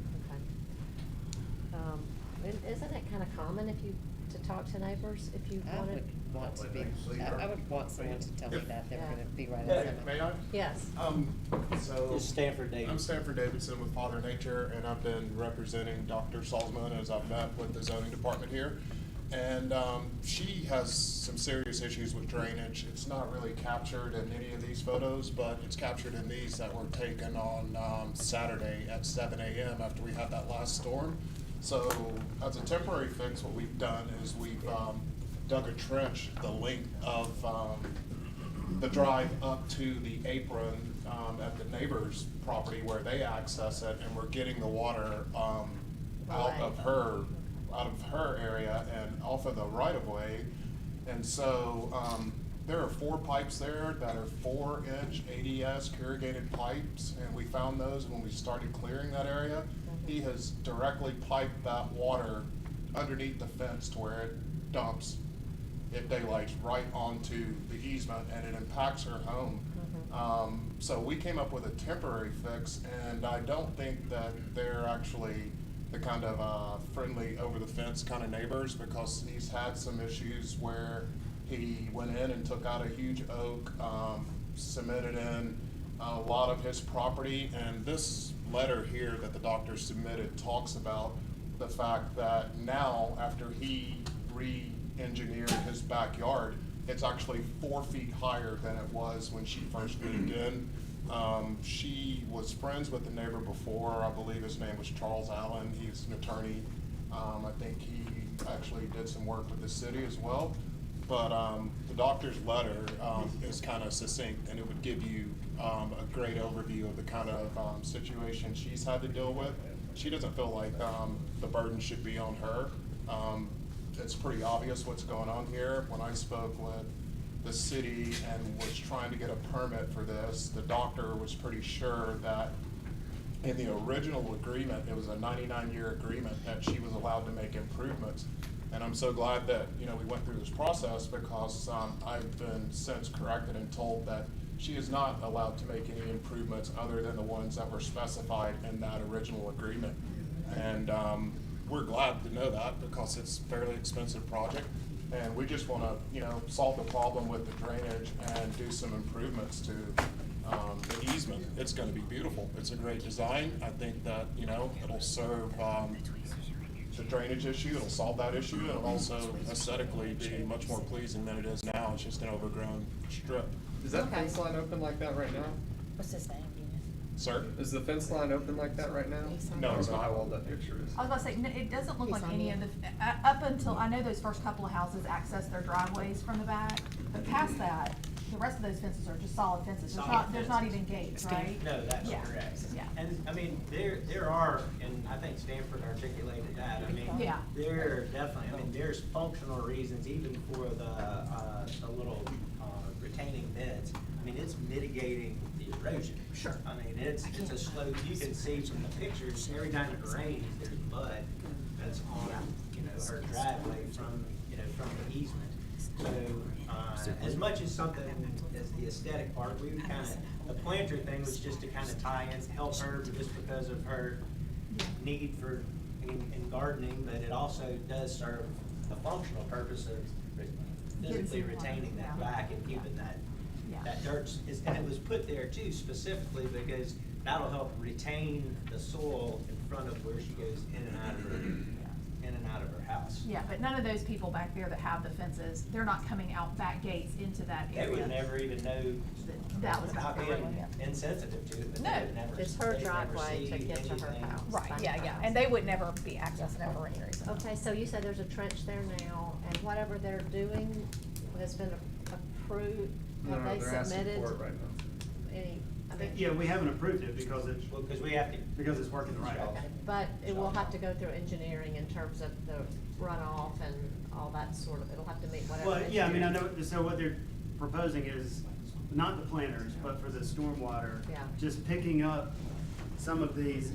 okay. Isn't it kind of common to to talk to neighbors if you I wanted? would want to be, I would want someone to tell me that they were Yeah. gonna be right Yeah. outside. May I? Yes. So. It's Stanford Davidson. I'm Stanford Davidson with Father Nature, and I've been representing Dr. Salzman as I've met with the zoning department here. And she has some serious issues with drainage. It's not really captured in any of these photos, but it's captured in these that were taken on Saturday at 7 a.m. after we had that last storm. So as a temporary fix, what we've done is we've dug a trench the length of the drive up to the apron at the neighbor's property where they access it, and we're getting the water out of her area and off of the right of way. And so there are 4 pipes there that are 4-inch ADS corrugated pipes, and we found those when we started clearing that area. He has directly piped that water underneath the fence to where it dumps. It daylights right onto the easement, and it impacts her home. So we came up with a temporary fix, and I don't think that they're actually the kind of friendly over the fence kind of neighbors, because he's had some issues where he went in and took out a huge oak, cemented in a lot of his property. And this letter here that the doctor submitted talks about the fact that now, after he re-engineered his backyard, it's actually 4 feet higher than it was when she first moved in. She was friends with the neighbor before. I believe his name was Charles Allen. He's an attorney. I think he actually did some work with the city as well. But the doctor's letter is kind of succinct, and it would give you a great overview of the kind of situation she's had to deal with. She doesn't feel like the burden should be on her. It's pretty obvious what's going on here. When I spoke with the city and was trying to get a permit for this, the doctor was pretty sure that in the original agreement, it was a 99-year agreement, that she was allowed to make improvements. And I'm so glad that, we went through this process, because I've been since corrected and told that she is not allowed to make any improvements other than the ones that were specified in that original agreement. And we're glad to know that, because it's a fairly expensive project. And we just want to, solve the problem with the drainage and do some improvements to the easement. It's going to be beautiful. It's a great design. I think that, it'll serve the drainage issue. It'll solve that issue, and it'll also aesthetically be much more pleasing than it is now. It's just an overgrown strip. Is that fence line open like that right now? What's his name? Sir? Is the fence line open like that right now? No, it's I don't know not. how old that picture is. I was about to say, it doesn't look He's like on any the- of the, up until, I know those first couple of houses access their driveways from the back, but past that, the rest of those fences are just solid fences. There's not even gates, right? No, that's Yeah. correct. Yeah. And, I mean, there are, and I think Stanford articulated that, I mean, Yeah. there are definitely, I mean, there's functional reasons even for the little retaining beds. I mean, it's mitigating the erosion. Sure. I mean, it's a slope, you can see from the pictures, every time it rains, there's mud that's on, her driveway from the easement. So, as much as something as the aesthetic part, we would kind of, the planter thing was just to kind of tie in, help her just because of her need for, in gardening, but it also does serve a functional purpose of physically retaining that back and keeping that dirt, and it was put there too specifically because that'll help retain the soil in front of where she goes in and out of her house. Yeah, but none of those people back there that have the fences, they're not coming out back gates into that They area. would never even know. That was not back being there. insensitive to it, but No. they would never. It's her they'd never driveway to see get to her anything. house. Right, Same yeah, house. and they would never be accessing it for any reason. Okay, so you said there's a trench there now, and whatever they're doing has been approved, No, have they they're asking submitted for it right now. any, I mean? Yeah, we haven't approved it because it's, Well, because we have to. because it's working the right way. Okay, but it will have to go through engineering in terms of the runoff and all that sort of, it'll have to meet whatever. Well, yeah, I mean, I engineering- know, so what they're proposing is, not the planters, but for the stormwater. Yeah. Just picking up some of these,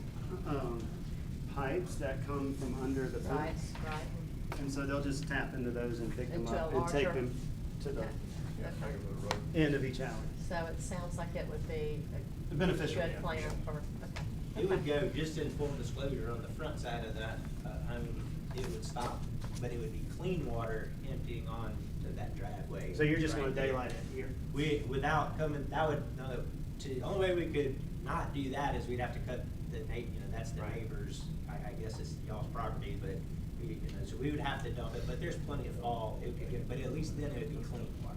pipes that come from under the Right, fence. right. And so they'll just tap into those and pick them Into a up and take larger- them to the Okay, okay. end of each alley. So it sounds like it would be a Beneficial, good yeah. plan for, okay. It would go, just in full disclosure, on the front side of that home, it would stop, but it would be clean water emptying on to that driveway. So you're just right gonna there. daylight it here? Without coming, that would, no, the only way we could not do that is we'd have to cut that's the neighbors, I guess it's y'all's property, but so we would have to dump it, but there's plenty of fall, but at least then it would be clean water.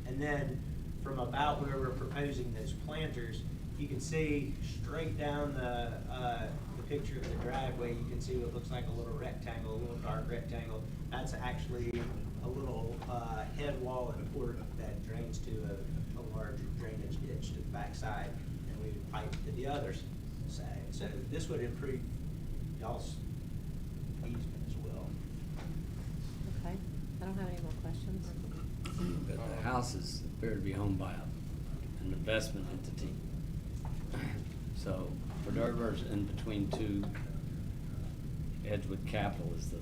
And then from about where we're proposing those planters, you can see straight down the picture of the driveway, you can see what looks like a little rectangle, a little dark rectangle. That's actually a little head wall and port that drains to a large drainage ditch to the backside, and we would pipe to the other side. So this would improve y'all's easement as well. Okay, I don't have any more questions. But the houses appear to be owned by an investment entity. So Verderber's in between two. Edgewood Capital is the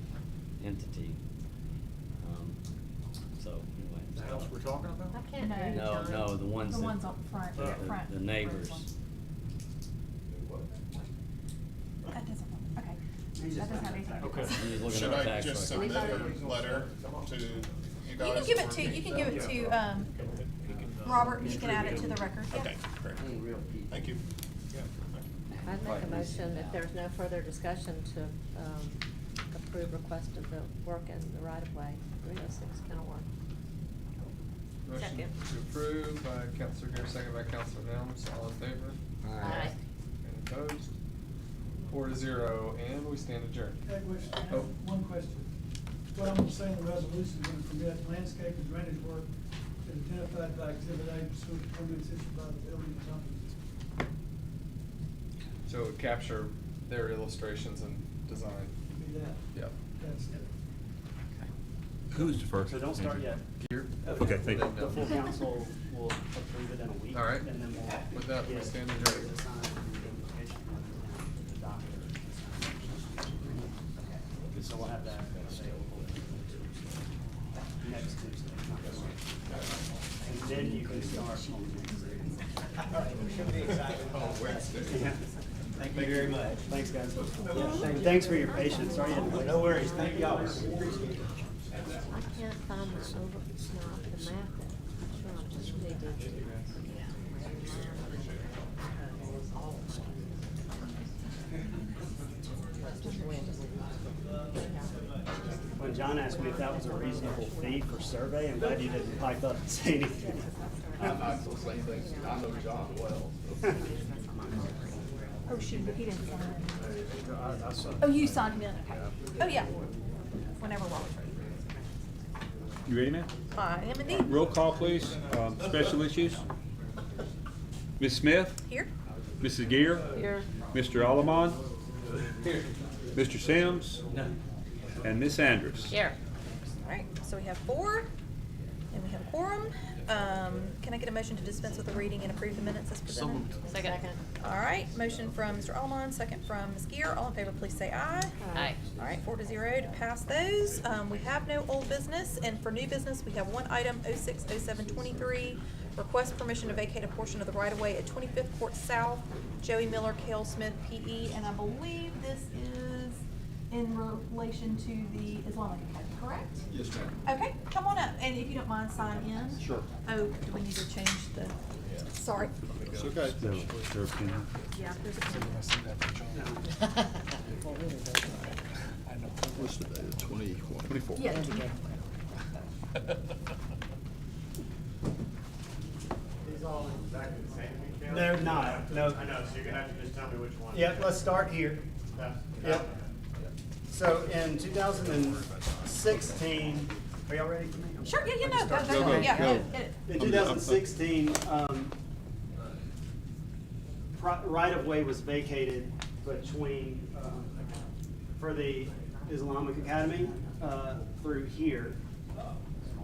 entity. So anyway. The house we're talking about? I can't hear you, No, John. no, the ones The that. ones up front, the front. The neighbors. That doesn't, okay. That doesn't have anything. Okay. I'm just looking Should at I tax just record. submit a letter to you guys? You can give it to, you can give it to, Robert, and you can add it to the record, yeah. Okay, great. Thank you. I'd make a motion, if there's no further discussion, to approve request of the work in the right-of-way, 306 Kenilworth. Motion Second. to approve by Counselor Gear, second by Counselor Helms, all in favor? Aye. Any opposed? 4-0, and we stand adjourned. Okay, Oh. one question. What I'm saying, the resolution is going to permit landscape and drainage work as identified by Exhibit A pursuant to permits issued by the building company. So it would capture their illustrations and design. Be that. Yep. That's it. Who's the first? So don't start yet. Gear? Okay, thank you. The full council will approve it in a week. All right. And then we'll. With that, we get stand adjourned. the sign and the notification to the doctor. Okay. So we'll have that available next Tuesday. not this week. And then you can start on Wednesday. All right, we should be excited. Yeah. Thank you very much. Thanks, guys. Thanks for your patience. Sorry you had to wait. No worries, thank y'all. Appreciate it. I can't find my it's not the map that, I'm sure I just needed to. When John asked me if that was a reasonable fee for survey, I'm glad you didn't pipe up and say anything. I know John well. Oh, shoot, but he didn't sign it. I signed. Oh, you signed him in, okay. Oh, yeah. Whenever Robert's ready. You ready, ma'am? I am indeed. Roll call, please. Special issues. Ms. Smith? Here? Mrs. Gear? Here. Mr. Allemon? Mr. Sims? No. And Ms. Andrus? Here. All right, so we have 4, and we have a quorum. Can I get a motion to dispense with the reading and approve the minutes as presented? Second. All right, motion from Mr. Allemon, second from Ms. Gear. All in favor, please say aye. Aye. All right, 4-0 to pass those. We have no old business, and for new business, we have one item, 060723, request permission to vacate a portion of the right-of-way at 25th Court South, Joey Miller, Cale Smith, P.E., and I believe this is in relation to the Islamic Academy, correct? Yes, ma'am. Okay, come on up, and if you don't mind, sign in. Sure. Oh, do we need to change the, sorry. It's okay. Yeah, there's a pen. What's the date? 24. Yeah. These all exactly the same? They're not, no. I know, so you're gonna have to just tell me which one. Yep, let's start here. Yep. So in 2016, are y'all ready for me? Sure, yeah, no, go, Go, yeah, go. hit it. In 2016, right-of-way was vacated between, for the Islamic Academy through here,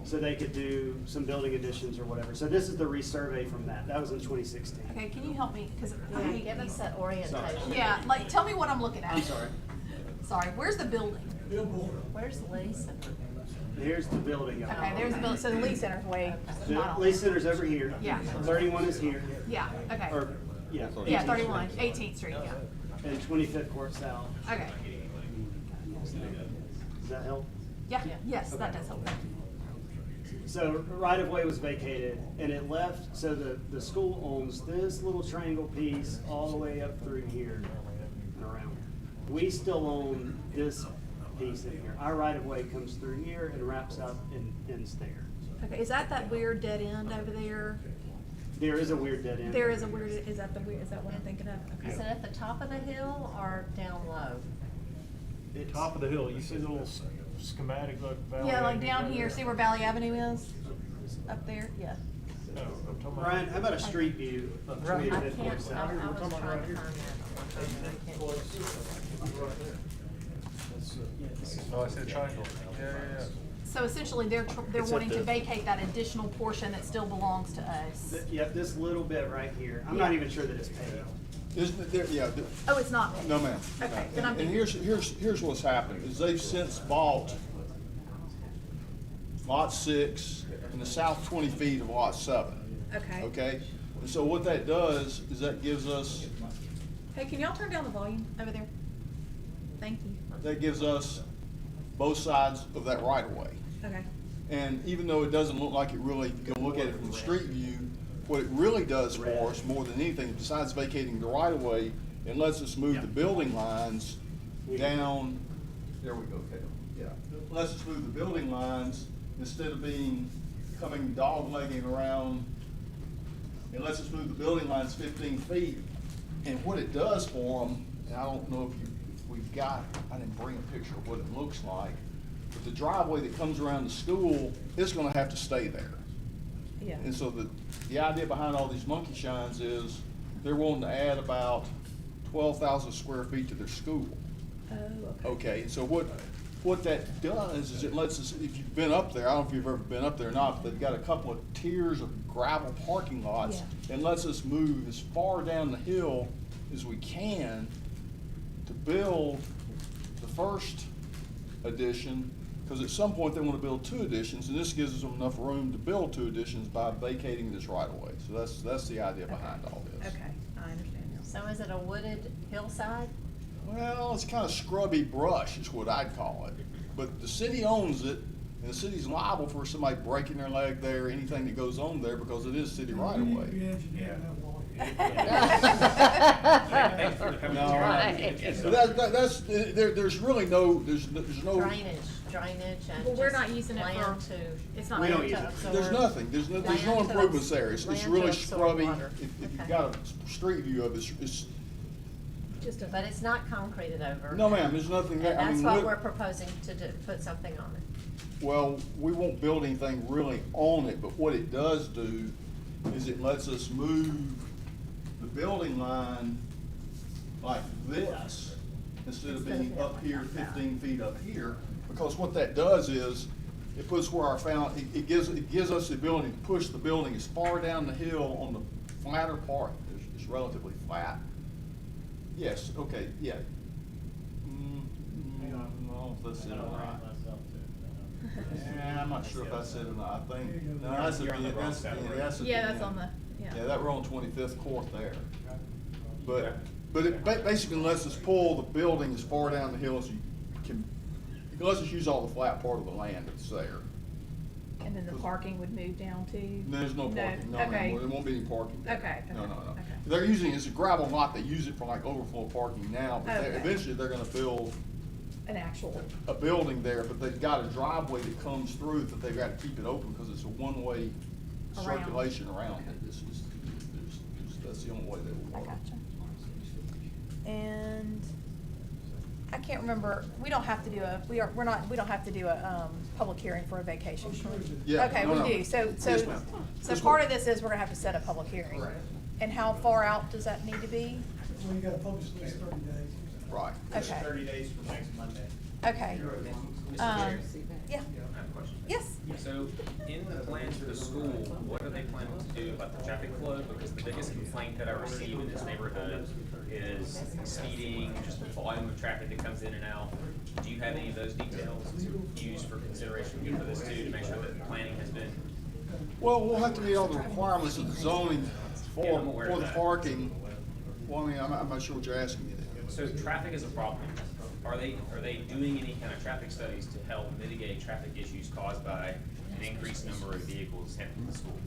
so they could do some building additions or whatever. So this is the resurvey from that. That was in 2016. Okay, can you help me, because Yeah, give us that orientation. yeah, like, tell me what I'm looking at. I'm sorry. Sorry, where's the building? Where's the lease? Here's the building. Okay, there's the building, so the Lee Center's way, The not on. Lee Center's over here. Yeah. 31 is here. Yeah, okay. Or, yeah. Yeah, 18th 31, Street. 18th Street, yeah. And 25th Court South. Okay. that help? Yeah, yes, that does help, thank you. So right-of-way was vacated, and it left, so the school owns this little triangle piece all the way up through here and around. We still own this piece in here. Our right-of-way comes through here and wraps up and ends there. Okay, is that weird dead end over there? There is a weird dead end. There is a weird, is that what I'm thinking of? Okay. Is it at the top of the hill or down low? Top of the hill, you see the little schematic like Valley Yeah, like Avenue down right here, there? see where Valley Avenue is? Up there, yeah. No, I'm talking about. Brian, how about a street view of Right. 25th I North can't, South? I We're was talking about trying right to here. find that one time, and I can't. Right there. That's, Oh, I see the triangle. Yeah. So essentially, they're It's at wanting to the- vacate that additional portion that still belongs to us. Yeah, this little bit right here. I'm not even sure that it's paved. Isn't there, yeah. Oh, it's not? No, ma'am. Okay, then I'm And here's what's happened, is they've since bought lot 6 and the south 20 feet of lot 7. Okay. Okay? And so what that does is that gives us, Hey, can y'all turn down the volume over there? Thank you. both sides of that right of way. Okay. And even though it doesn't look like it really, you can look at it from the street view, what it really does for us more than anything, besides vacating the right of way, it lets us move the building lines down, there we go, Cale. Yeah. It lets us move the building lines instead of coming dog-legging around. It lets us move the building lines 15 feet. And what it does for them, and I don't know if we've got, I didn't bring a picture of what it looks like, but the driveway that comes around the school is gonna have to stay there. Yeah. And so the idea behind all these monkey shines is they're wanting to add about 12,000 square feet to their school. Oh, okay. Okay, and so what that does is it lets us, if you've been up there, I don't know if you've ever been up there or not, but they've got a couple of tiers of gravel parking lots. Yeah. And lets us move as far down the hill as we can to build the first addition, because at some point they want to build 2 additions, and this gives them enough room to build 2 additions by vacating this right of way. So that's the idea behind all this. Okay, I understand now. So is it a wooded hillside? Well, it's kind of scrubby brush is what I'd call it. But the city owns it, and the city's liable for somebody breaking their leg there, anything that goes on there, because it is city right of way. There's really no, there's no. Drainage and Well, we're just not using it land for, to. it's not. We don't land use to it. absorb. There's nothing, there's no Land to improvements abs- there, it's land to really absorb scrubby. water. If you've Okay. got a street view of it, it's, Just but it's not concreted over. no ma'am, there's nothing there. And I that's mean, what look- we're proposing to do, put something on it. Well, we won't build anything really on it, but what it does do is it lets us move the building line like this instead of being up here 15 feet up here. Because what that does is it puts where it gives us the ability to push the building as far down the hill on the flatter part. It's relatively flat. Yes, okay, yeah. Hang on, no, that's it or not. Yeah, I'm not sure if that's it or not. I think, no, that's You're on the wrong side of the road. Yeah, that's on the, Yeah, that we're on 25th Court there. But it basically lets us pull the building as far down the hill as you can. It lets us use all the flat part of the land that's there. and then the parking would move down too? There's no parking, no, Okay. ma'am, there won't be any parking there. Okay, No, okay, no, no. okay. They're using, it's a gravel lot, they use it for like overflow parking now, but Okay. eventually they're gonna build An actual, a building there, but they've got a driveway that comes through that they've got to keep it open because it's a one-way Around. circulation around it. That's the only way that will I work. gotcha. And I can't remember, we don't have to do we don't have to do a, public hearing for a vacation. Yeah, Okay, no, we no. do, so Yes, ma'am. so Yes, part ma'am. of this is we're gonna have to set a public hearing. Right. And how far out does that need to be? Well, you gotta publish at least 30 days. Right. Okay. 30 days from next Monday. Okay. Mr. Chair, Yeah, I have a question. yes. So, in the plans for the school, what are they planning to do about the traffic flow? Because the biggest complaint that I receive in this neighborhood is speeding, just the volume of traffic that comes in and out. Do you have any of those details to use for consideration for this too, to make sure that planning has been? Well, we'll have to meet all the requirements of the zoning Yeah, I'm aware for of the that. parking. Well, I mean, I'm not sure what you're asking me there. So traffic is a problem. Are they doing any kind of traffic studies to help mitigate traffic issues caused by an increased number of vehicles heading to the school?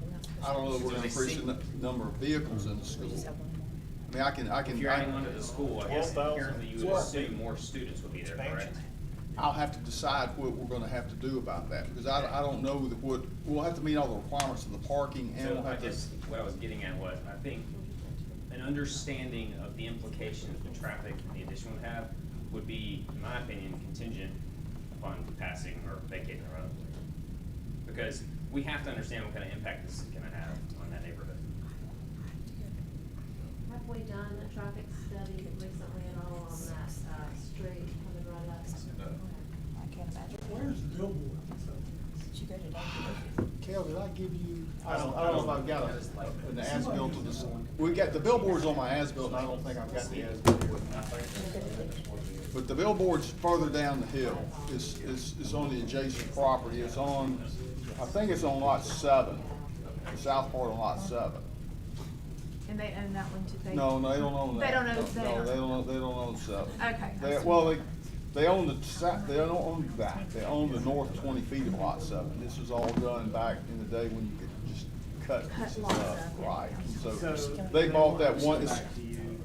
I don't know if we're gonna increase the number of vehicles in the school. I mean, I can. If you're adding one to the school, I guess 12,000. apparently you would assume more students would be there, correct? I'll have to decide what we're gonna have to do about that, because I don't know that we'll have to meet all the requirements of the parking, and So we'll I have to. guess what I was getting at was, I think an understanding of the implications the traffic and the addition would have would be, in my opinion, contingent upon passing or vacating the road. Because we have to understand what kind of impact this is gonna have on that neighborhood. Have we done a traffic study recently at all on that, street coming right up? I can't imagine. Where's the billboard? Did you go to Kel, did I give you, I don't know if I've got an as-built to this, we got, the billboard's on my as-built, and I don't think I've got the as-built with me. But the billboard's further down the hill, it's on the adjacent property, it's on, I think it's on lot 7, the south part of lot 7. And they own that one too? No, they don't own that. They don't own, No, they don't own 7. Okay. They own the south, they don't own that, they own the north 20 feet of lot 7. This was all done back in the day when you could just cut pieces up, right? And so they bought that one, it's,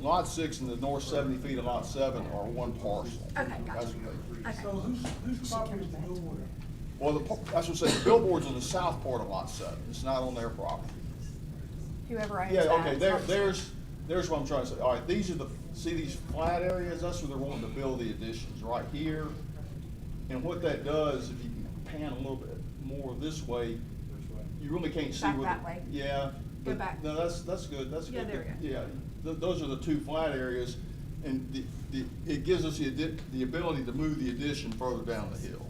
lot 6 and the north 70 feet of lot 7 are one parcel. Okay, gotcha. That's what they. So whose property is the billboard? Well, that's what I'm saying, the billboard's on the south part of lot 7, it's not on their property. Whoever owns Yeah, that. okay, there's what I'm trying to say. All right, these are see these flat areas, that's where they're wanting to build the additions, right here. And what that does, if you can pan a little bit more this way, you really can't see Back what. that way. Yeah. Go but- back. No, that's good, that's Yeah, good. there we go. Yeah, those are the two flat areas, and it gives us the ability to move the addition further down the hill.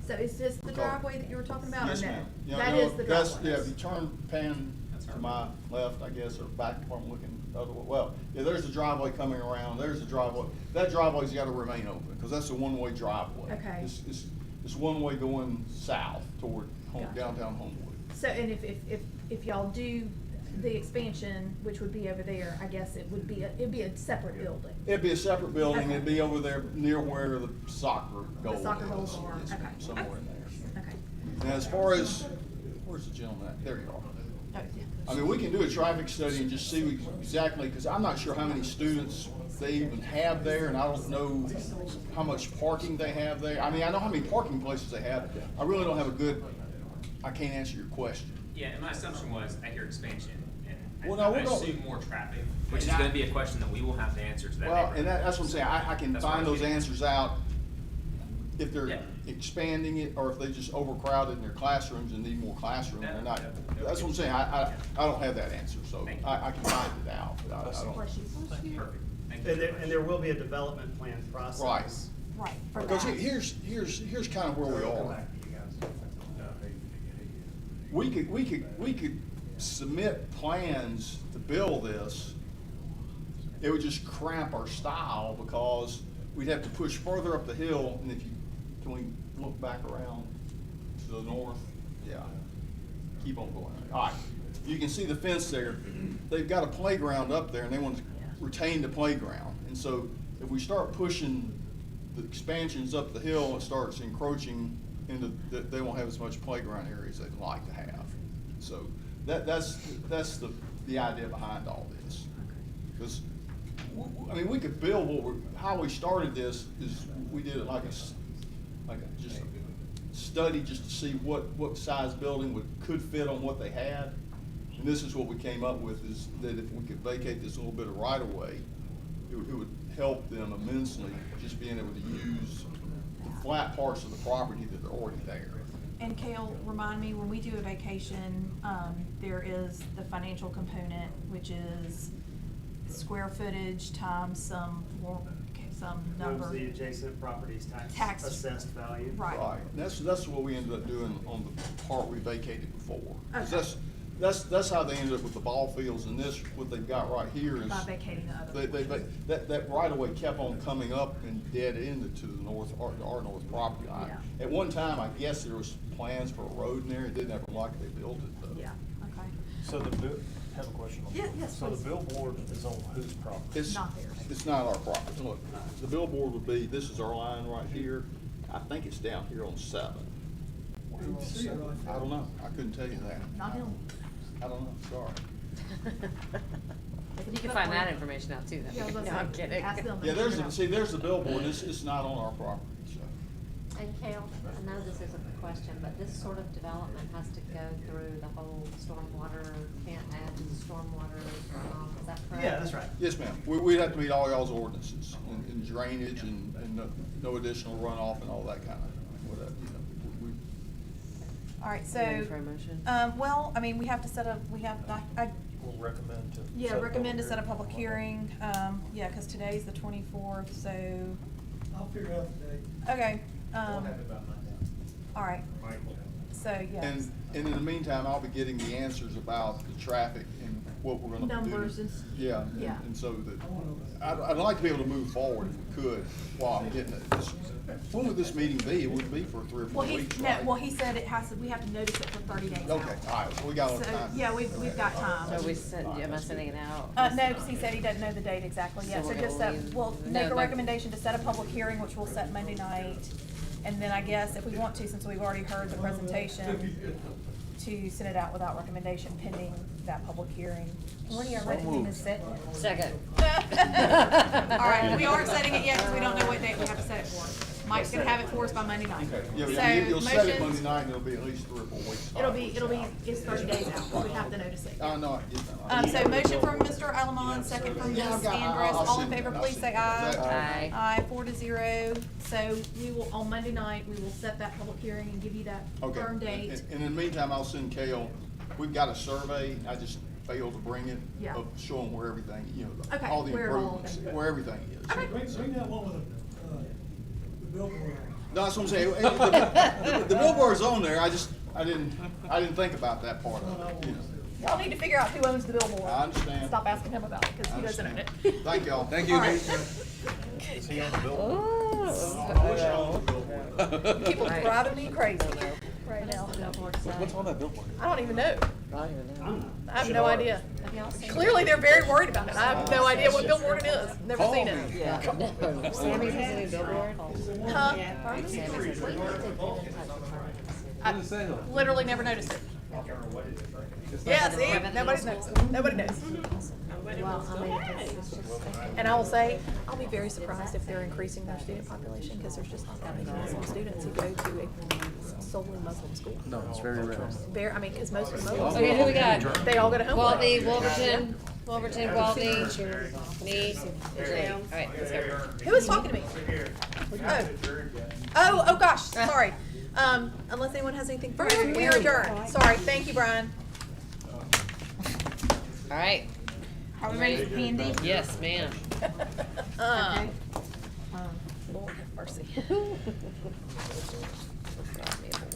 So is this the driveway that you were talking about, or Yes, no? ma'am. Yeah, That no, is the driveway? Yeah, if you pan to my left, I guess, or back where I'm looking the other way, well, yeah, there's the driveway coming around, there's the driveway. That driveway's gotta remain open, because that's a one-way driveway. Okay. It's one way going south toward Gotcha. downtown Homewood. So, and if y'all do the expansion, which would be over there, I guess it'd be a separate building. It'd be a separate building, Okay. it'd be over there near where the soccer goal is. The soccer goals are, Yes, okay. somewhere in there. Okay. And as far as, where's the gentleman at? There you are. Oh, yeah. I mean, we can do a traffic study and just see exactly, because I'm not sure how many students they even have there, and I don't know how much parking they have there. I mean, I know how many parking places they have. I really don't have a good, I can't answer your question. Yeah, and my assumption was, I hear expansion, and Well, no, I we're gonna- assume more traffic, which is And I- gonna be a question that we will have to answer to that Well, neighborhood. and that's what I'm saying, I can That's what find I'm those getting at. answers out if Yeah. they're expanding it, or if they just overcrowded in their classrooms and need more classroom, and they're not. That's what I'm saying, I don't have that answer, so I can find it out, but I don't. Perfect. Thank you. And there will be a development plan process. Right. Right, for Because that. here's kind of where we are. We could submit plans to build this. It would just cramp our style, because we'd have to push further up the hill, and can we look back around to the north? Yeah. Keep on going. All right. You can see the fence there. They've got a playground up there, and they want to retain the playground. And so if we start pushing the expansions up the hill, it starts encroaching into, they won't have as much playground area as they'd like to have. So that's the idea behind all this. Because, I mean, we could build how we started this is we did it like just a study just to see what size building could fit on what they had. And this is what we came up with, is that if we could vacate this little bit of right of way, it would help them immensely, just being able to use the flat parts of the property that are already there. And Kale, remind me, when we do a vacation, there is the financial component, which is square footage times some number. Times the adjacent property's tax assessed value. Right. Right, and that's what we ended up doing on the part we vacated before. 'Cause Okay. That's how they ended up with the ball fields, and this, what they've got right here is. By vacating the other. That right of way kept on coming up and dead ended to the north, our north property line. Yeah. At one time, I guess there was plans for a road in there, it didn't ever like they built it though. Yeah, okay. So have a question on Yeah, that. yes, So please. the billboard is on whose property? It's, Not theirs. it's not our property. Look, the billboard would be, this is our line right here. I think it's down here on 7. I don't know. I couldn't tell you that. Not him. I don't know, sorry. You can find that information out too, Yeah, I was then. gonna No, I'm say, kidding. ask them. Yeah, there's the billboard. It's not on our property, so. And Kale, I know this isn't the question, but this sort of development has to go through the whole stormwater, can't add to the stormwater, is that correct? Yeah, that's right. Yes, ma'am. We'd have to meet all y'all's ordinances and drainage and no additional runoff and all that kind of, whatever, you know. All right, so. Ready for a motion? Well, I mean, we have to set up, We'll recommend to. yeah, set a recommend to public set a public hearing, yeah, cause today's the 24th, so, I'll figure out the date. okay, We'll have it by Monday. all right, so, yeah. And in the meantime, I'll be getting the answers about the traffic and what we're gonna do. Numbers and Yeah, yeah. and so that, I'd like to be able to move forward if we could while I'm getting it. When would this meeting be? It would be for 3 or 4 Well, weeks, no, right? well, he said it has to, we have to notice it for 30 days out. Okay, all right, so we got a little So, time. yeah, we've got time. So we sent, am I sending it out? No, because he said he doesn't know the date exactly yet, So so we're just, gonna leave- we'll no, make a like- recommendation to set a public hearing, which we'll set Monday night. And then I guess if we want to, since we've already heard the presentation, to send it out without recommendation pending that public hearing. When are you ready to set it? Second. All right, we aren't setting it yet because we don't know what date we have to set it for. Mike's gonna have it for us by Monday night. Yeah, So, but you'll set it motion- Monday night and it'll be at least 3 or 4 weeks. It's 30 days out, but we have to notice it. I know, I get that. So motion from Mr. Alamon, second from Yeah, Ms. I've got- Andrus, I'll all in send it. favor, I'll please send say it. aye. Is that- Aye. Aye, 4-0. So we will, on Monday night, we will set that public hearing and give you that Okay. firm date. And in the meantime, I'll send Kale, we've got a survey, I just failed to bring it. Yeah. Of showing where everything, you know, Okay, all the where it all improvements, goes. where everything is. Bring that one with the billboard. No, that's what I'm saying. The billboard's on there, I didn't think about that part of it, you know. Y'all need to figure out who owns the billboard. I understand. Stop asking him about it, because he doesn't own it. Thank y'all. Thank you. All right. Is he on the billboard? People driving me crazy right now. What's on that billboard? I don't even know. I don't even know. I have no idea. Have y'all seen? Clearly, they're very worried about it. I have no idea what billboard it is. Never seen it. Yeah, no. Sammy's has a new billboard? Huh? Sammy's has a new billboard. I literally never noticed it. Yeah, see, nobody knows. Nobody knows. Well, I mean, it's just. And I will say, I'll be very surprised if they're increasing their student population, because there's just not that many Muslim students who go to a solely Muslim school. No, it's very rare. I mean, because most of the Muslims. Okay, who we got? They all go to Homewood. Gwaltney, Wolverton, Gwaltney, me, and Jane. All right, let's go. Who is talking to me? Oh, gosh, sorry. Unless anyone has anything further, we are adjourned. Sorry, thank you, Brian. All right. Are we ready for P and D? Yes, ma'am. Lord have mercy.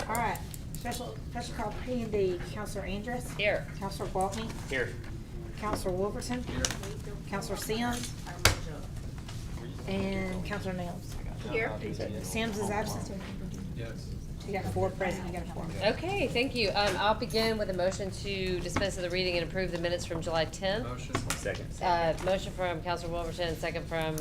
All right, special call P and D, Counselor Andrus. Here. Counselor Gwaltney. Here. Counselor Wolverton. Counselor Sims. And Counselor Nails. Here. Sims is absent. Yes. You got 4 present, you got a 4. Okay, thank you. I'll begin with a motion to dispense with the reading and approve the minutes from July 10th. Motion. Second. Motion from Counselor Wolverton, second from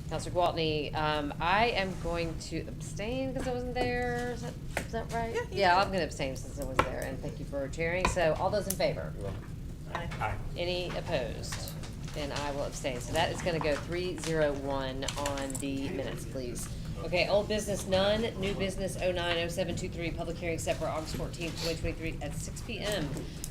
Counselor Gwaltney. I am going to abstain because I wasn't there. Is that right? Yeah, I'm gonna abstain since I wasn't there, and thank you for chairing. So all those in favor? Aye. Any opposed? And I will abstain. So that is gonna go 3-0-1 on the minutes, please. Okay, old business none, new business 090723, public hearing set for August 14th, 2023 at 6 p.m.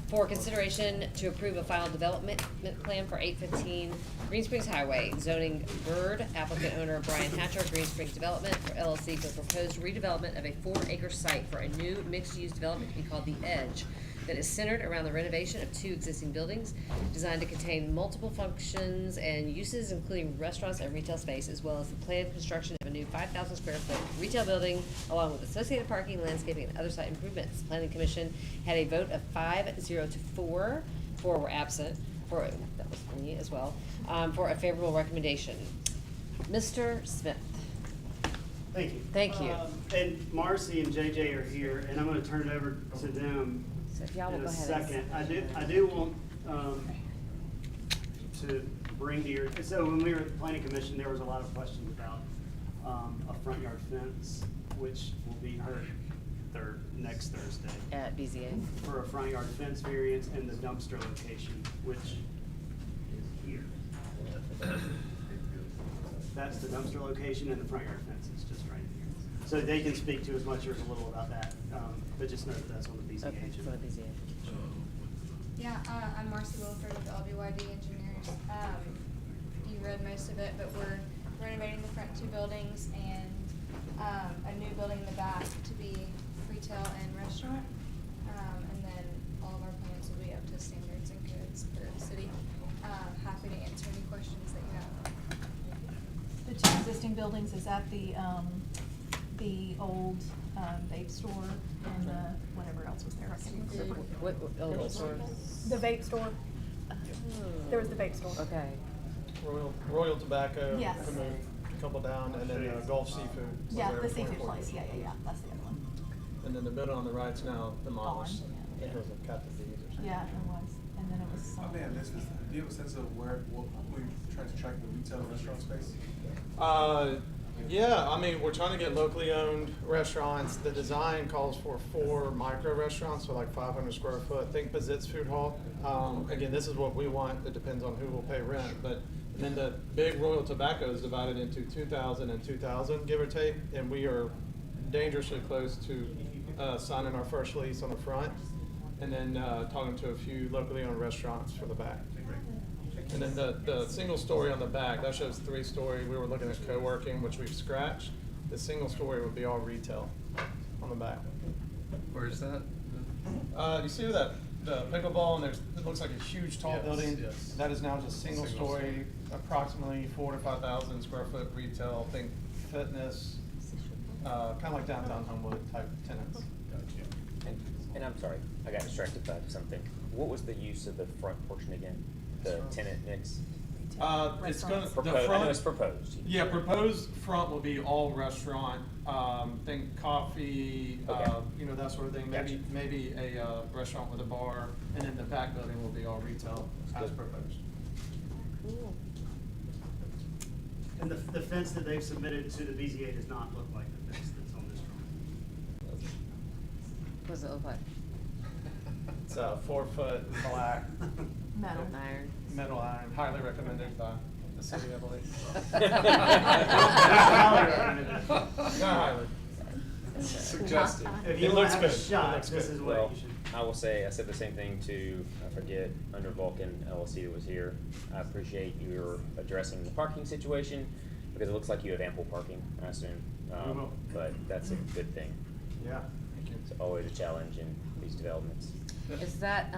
for consideration to approve a final development plan for 815 Green Springs Highway, zoning Bird, applicant owner Brian Hatcher, Green Springs Development for LLC for proposed redevelopment of a 4-acre site for a new mixed-use development to be called The Edge, that is centered around the renovation of 2 existing buildings, designed to contain multiple functions and uses, including restaurants and retail space, as well as the planned construction of a new 5,000 square foot retail building, along with associated parking, landscaping, and other site improvements. The Planning Commission had a vote of 5-0 to 4. 4 were absent. That was for me as well. For a favorable recommendation. Mr. Smith. Thank you. Thank you. And Marcy and JJ are here, and I'm gonna turn it over to them So if y'all will in go a ahead and- second. I do want, to bring to your, so when we were at the planning commission, there was a lot of questions about a front yard fence, which will be heard next Thursday. At BZA. For a front yard fence variance and the dumpster location, which is here. That's the dumpster location, and the front yard fence is just right here. So they can speak to as much or as little about that, but just know that that's on the BZA Okay, agenda. for the BZA. Yeah, I'm Marcy Wilford with LBYD Engineers. You read most of it, but we're renovating the front two buildings and a new building in the back to be retail and restaurant. And then all of our plans will be up to standards and codes for the city. Happy to answer any questions that you have. The two existing buildings, is that the old vape store and whatever else was there? I can't remember. What old store? The vape store. There was the vape store. Okay. Royal Tobacco. Yes. I moved a couple down, and then Gulf Seafood. was Yeah, there the at seafood 24. place, yeah, that's the other one. And then the building on the right's now demolished. Gone, I think it was a Captain D's or something. Yeah, it was, and then it was some. Oh man, do you have a sense of where we're trying to track the retail and restaurant space? Yeah, I mean, we're trying to get locally owned restaurants. The design calls for 4 micro restaurants, so like 500 square foot. Think Bazit's Food Hall. Again, this is what we want. It depends on who will pay rent. But then the big Royal Tobacco is divided into 2,000 and 2,000, give or take. And we are dangerously close to signing our first lease on the front, and then talking to a few locally owned restaurants for the back. And then the single story on the back, that shows 3-story. We were looking at co-working, which we've scratched. The single story would be all retail on the back. Where's that? You see the pickleball, and it looks like a huge tall Yes, building. yes. That is now just single story, approximately 4,000 to 5,000 square foot retail. Think fitness, kind of like downtown Homewood type tenants. And I'm sorry, I got distracted by something. What was the use of the front portion again? The tenant mix? It's gonna, the I know front, it's proposed. yeah, proposed front will be all restaurant, think coffee, Okay. that sort of thing, Gotcha. maybe a restaurant with a bar, and then the back building will be all retail as Good. proposed. And the fence that they've submitted to the BZA does not look like the fence that's on this drawing. What does it look like? It's a 4-foot black Metal. Iron. metal iron, highly recommended by the city, I believe. Not highly. Suggested. If It you looks have good. a It shot, looks this good. is what Well, you should. I will say, I said the same thing to, I forget, under Vulcan LLC that was here. I appreciate your addressing the parking situation, because it looks like you have ample parking, I assume. We will. But that's a good thing. Yeah, thank you. It's always a challenge in these developments. Is that,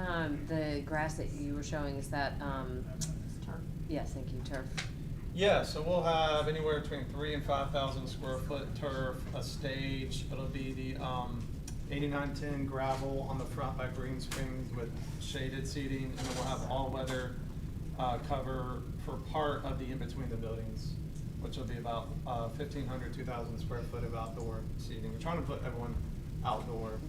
the grass that you were showing, is that, Turf. yes, thank you, turf? Yeah, so we'll have anywhere between 3,000 and 5,000 square foot turf, a stage. It'll be the 8910 gravel on the front by Green Springs with shaded seating, and then we'll have all weather cover for part of the in between the buildings, which will be about 1,500, 2,000 square foot of outdoor seating. We're trying to put everyone outdoor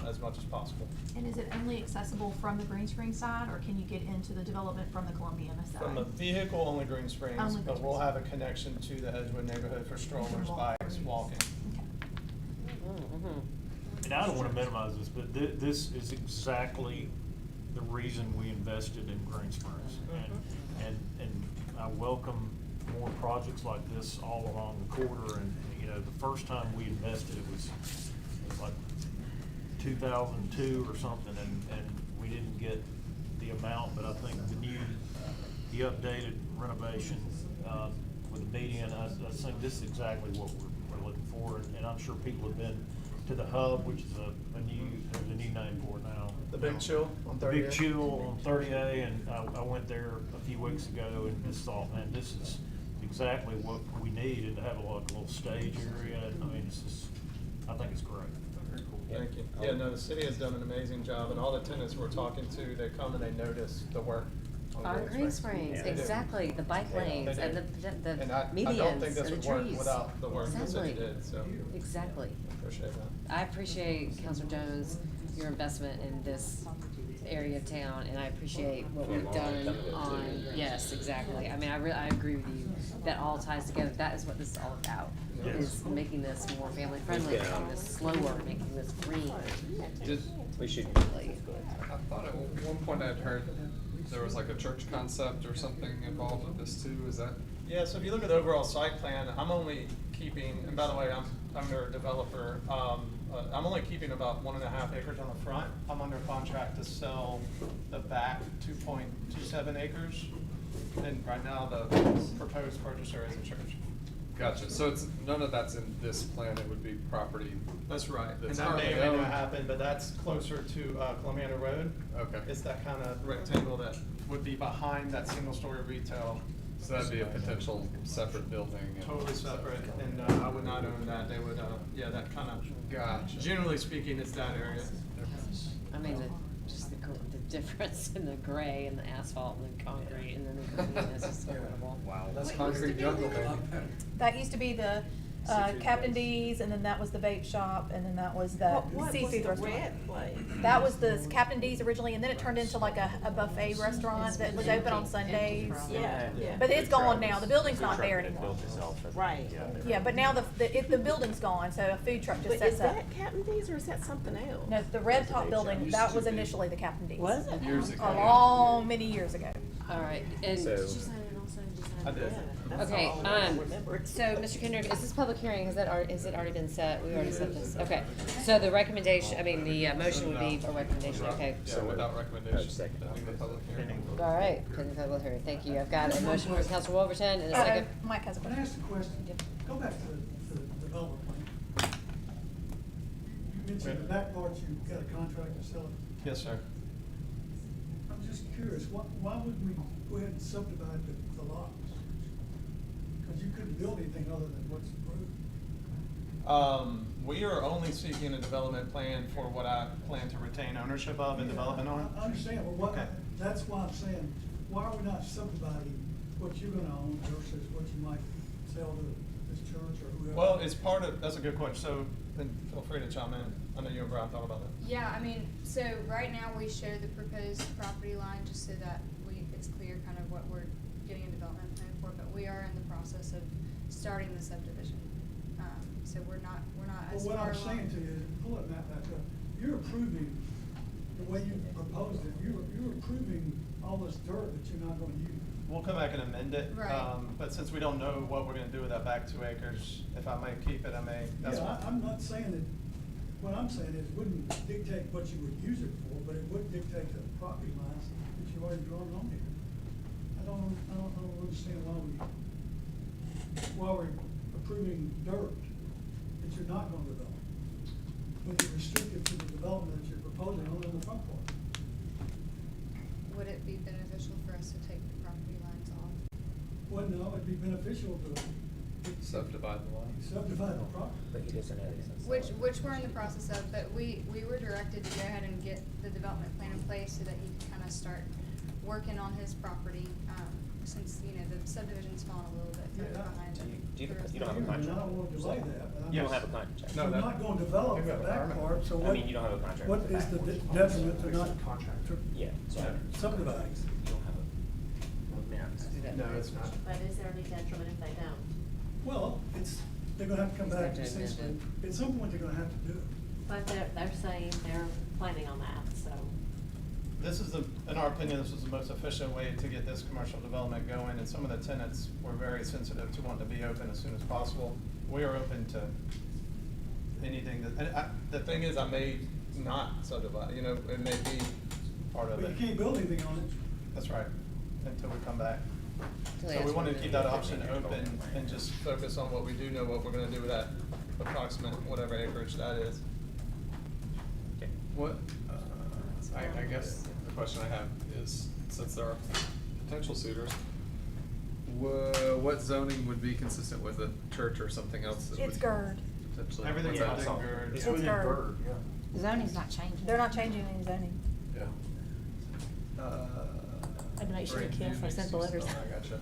as much as possible. And is it only accessible from the Green Springs side, or can you get into the development from the Columbiana side? From a vehicle, only Green Springs, Only but Green we'll Springs. have a connection to the Edgewood neighborhood for strollers, walk. bikes, walking. And I don't want to minimize this, but this is exactly the reason we invested in Green Springs. And I welcome more projects like this all along the corridor. And, the first time we invested, it was like 2002 or something, and we didn't get the amount, but I think the updated renovation with the median, I think this is exactly what we're looking for, and I'm sure people have been to the Hub, which is there's a new name for it now. The Big Chill on The 30A. Big Chill on 30A, and I went there a few weeks ago and just thought, man, this is exactly what we need, and to have a little stage area, and I mean, I think it's great. Very cool. Thank you. Yeah, no, the city has done an amazing job, and all the tenants we're talking to, they come and they notice the work On Green Springs, They do. exactly, the bike lanes They and do. the And I don't medians think this and would the work trees. without the work the city Exactly. did, so. Exactly. Appreciate that. I appreciate, Councilor Jones, your investment in this area of town, and I appreciate what we've done on, yes, exactly. I mean, I agree with you. That all ties together. That is what this is all about, is making this more family friendly, making this slower, making this green. We should. I thought at one point I'd heard there was like a church concept or something involved with this too, is that? Yeah, so if you look at the overall site plan, I'm only keeping, and by the way, I'm under a developer, I'm only keeping about 1.5 acres on the front. I'm under contract to sell the back 2.27 acres. And right now, the proposed purchaser is a church. Gotcha, so it's, none of that's in this plan, it would be property. That's right, and That's that may or may currently not owned. happen, but that's closer to Columbiana Road. Okay. It's that kind of rectangle that would be behind that single-story retail. So that'd be a potential separate building. and- Totally separate, and I would not own that. They would, yeah, that kind of. Gotcha. Generally speaking, it's that area. I mean, just the difference in the gray and the asphalt and the concrete and then the green is just incredible. Wow, that's concrete jungle, baby. That used to be the Captain D's, and then that was the vape shop, and then that was the What was seafood the restaurant. red place? That was the Captain D's originally, and then it turned into like a buffet restaurant that was open on Sundays. Yeah, yeah. But it's gone now, the building's not there Food truck anymore. that built itself as- Right. Yeah, but now the building's gone, so a food truck just But is sets up. that Captain D's or is that something else? No, the red top building, that was initially the Captain D's. Was it? Years ago. A long, many years ago. All right, and. So- I did. Okay, so, Mr. Kendrick, is this public hearing, has it already been set? We already set this, okay. So the recommendation, I mean, the motion would be a recommendation, okay. Yeah, without recommendation, Second. pending the public hearing. All right, pending public hearing, thank you. I've got a motion from Council Wolverton and a second. Mike has a Can I question. ask a question? Go back to the development plan. You mentioned the back part, you've got a contract to sell it. Yes, sir. I'm just curious, why wouldn't we go ahead and subdivide the lots? Because you couldn't build anything other than what's approved. We are only seeking a development plan for what I plan to retain ownership of and development on. I understand, but Okay. that's why I'm saying, why are we not subdividing what you're gonna own versus what you might sell to this church or whoever? Well, it's part of, that's a good question, so, then feel free to chime in. I know you and Brian thought about that. Yeah, I mean, so right now we show the proposed property line just so that it's clear kind of what we're getting a development plan for, but we are in the process of starting the subdivision. So we're not as Well, what far I'm saying to you is, pull that map back up, you're approving, the way you proposed it, you're approving all this dirt that you're not gonna use. We'll come back and amend it. Right. But since we don't know what we're gonna do with that back 2 acres, if I may keep it, I may, that's Yeah, fine. I'm not saying that, what I'm saying is, it wouldn't dictate what you would use it for, but it would dictate the property lines that you've already drawn on here. I don't understand why we're approving dirt that you're not gonna develop. But you're restricted to the development that you're proposing only on the front part. Would it be beneficial for us to take the property lines off? Well, no, it'd be beneficial to Subdivide the lot. subdivide the property. But he doesn't know this. Which we're in the process of, but we were directed to go ahead and get the development plan in place so that he can kind of start working on his property, since, you know, the subdivision's fallen a little bit further behind. Do you the rest don't have a of the- I contract? don't wanna delay that, but I'm You don't just- have a contract? If we're not gonna develop We the have a back permit. part, so I what? mean, you don't have a contract What for the is the back. detriment to not, to Yeah, so. subdivide? You don't have a, yeah. No, it's not. But is there any detriment if they don't? Well, they're gonna have to come It's back got to essentially, amend at some point, they're gonna have to do it. But they're saying they're planning on that, so. This is in our opinion, this is the most efficient way to get this commercial development going, and some of the tenants were very sensitive to wanting to be open as soon as possible. We are open to anything the thing is, I may not subdivide, you know, it may be part of But it. you can't build anything on it. That's right, until we come back. Till So he we has wanted to one. keep that option open and just focus on what we do know, what we're gonna do with that approximate whatever acreage that is. What, I guess the question I have is, since there are potential suitors, what zoning would be consistent with a church or something else that would? It's GERD. Potentially. Everything's what's within that? GERD. It's GERD. Zoning's not changing. They're not changing any zoning. Yeah. I had to make sure Brand to kill new for mixed simple use. letters. Oh, I gotcha.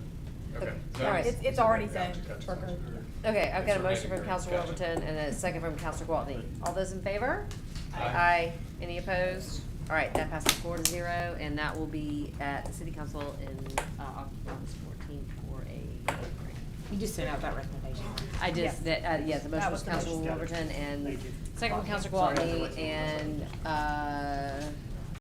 Okay. All right. It's already Gotcha, zoned gotcha, for gotcha. GERD. Okay, I've got a Thanks for motion from making Counselor Gotcha. Wolverton and a second from Counselor Gwaltney. All those in favor? Aye. Any opposed? All right, that passes 4-0, and that will be at the city council in, August 14th for a. You just sent out that recommendation. I just, Yes. yes, the That motion was was the Councilwoman motion. Wolverton and Thank you. second from Councilor Sorry, I had to Gwaltney wait. and,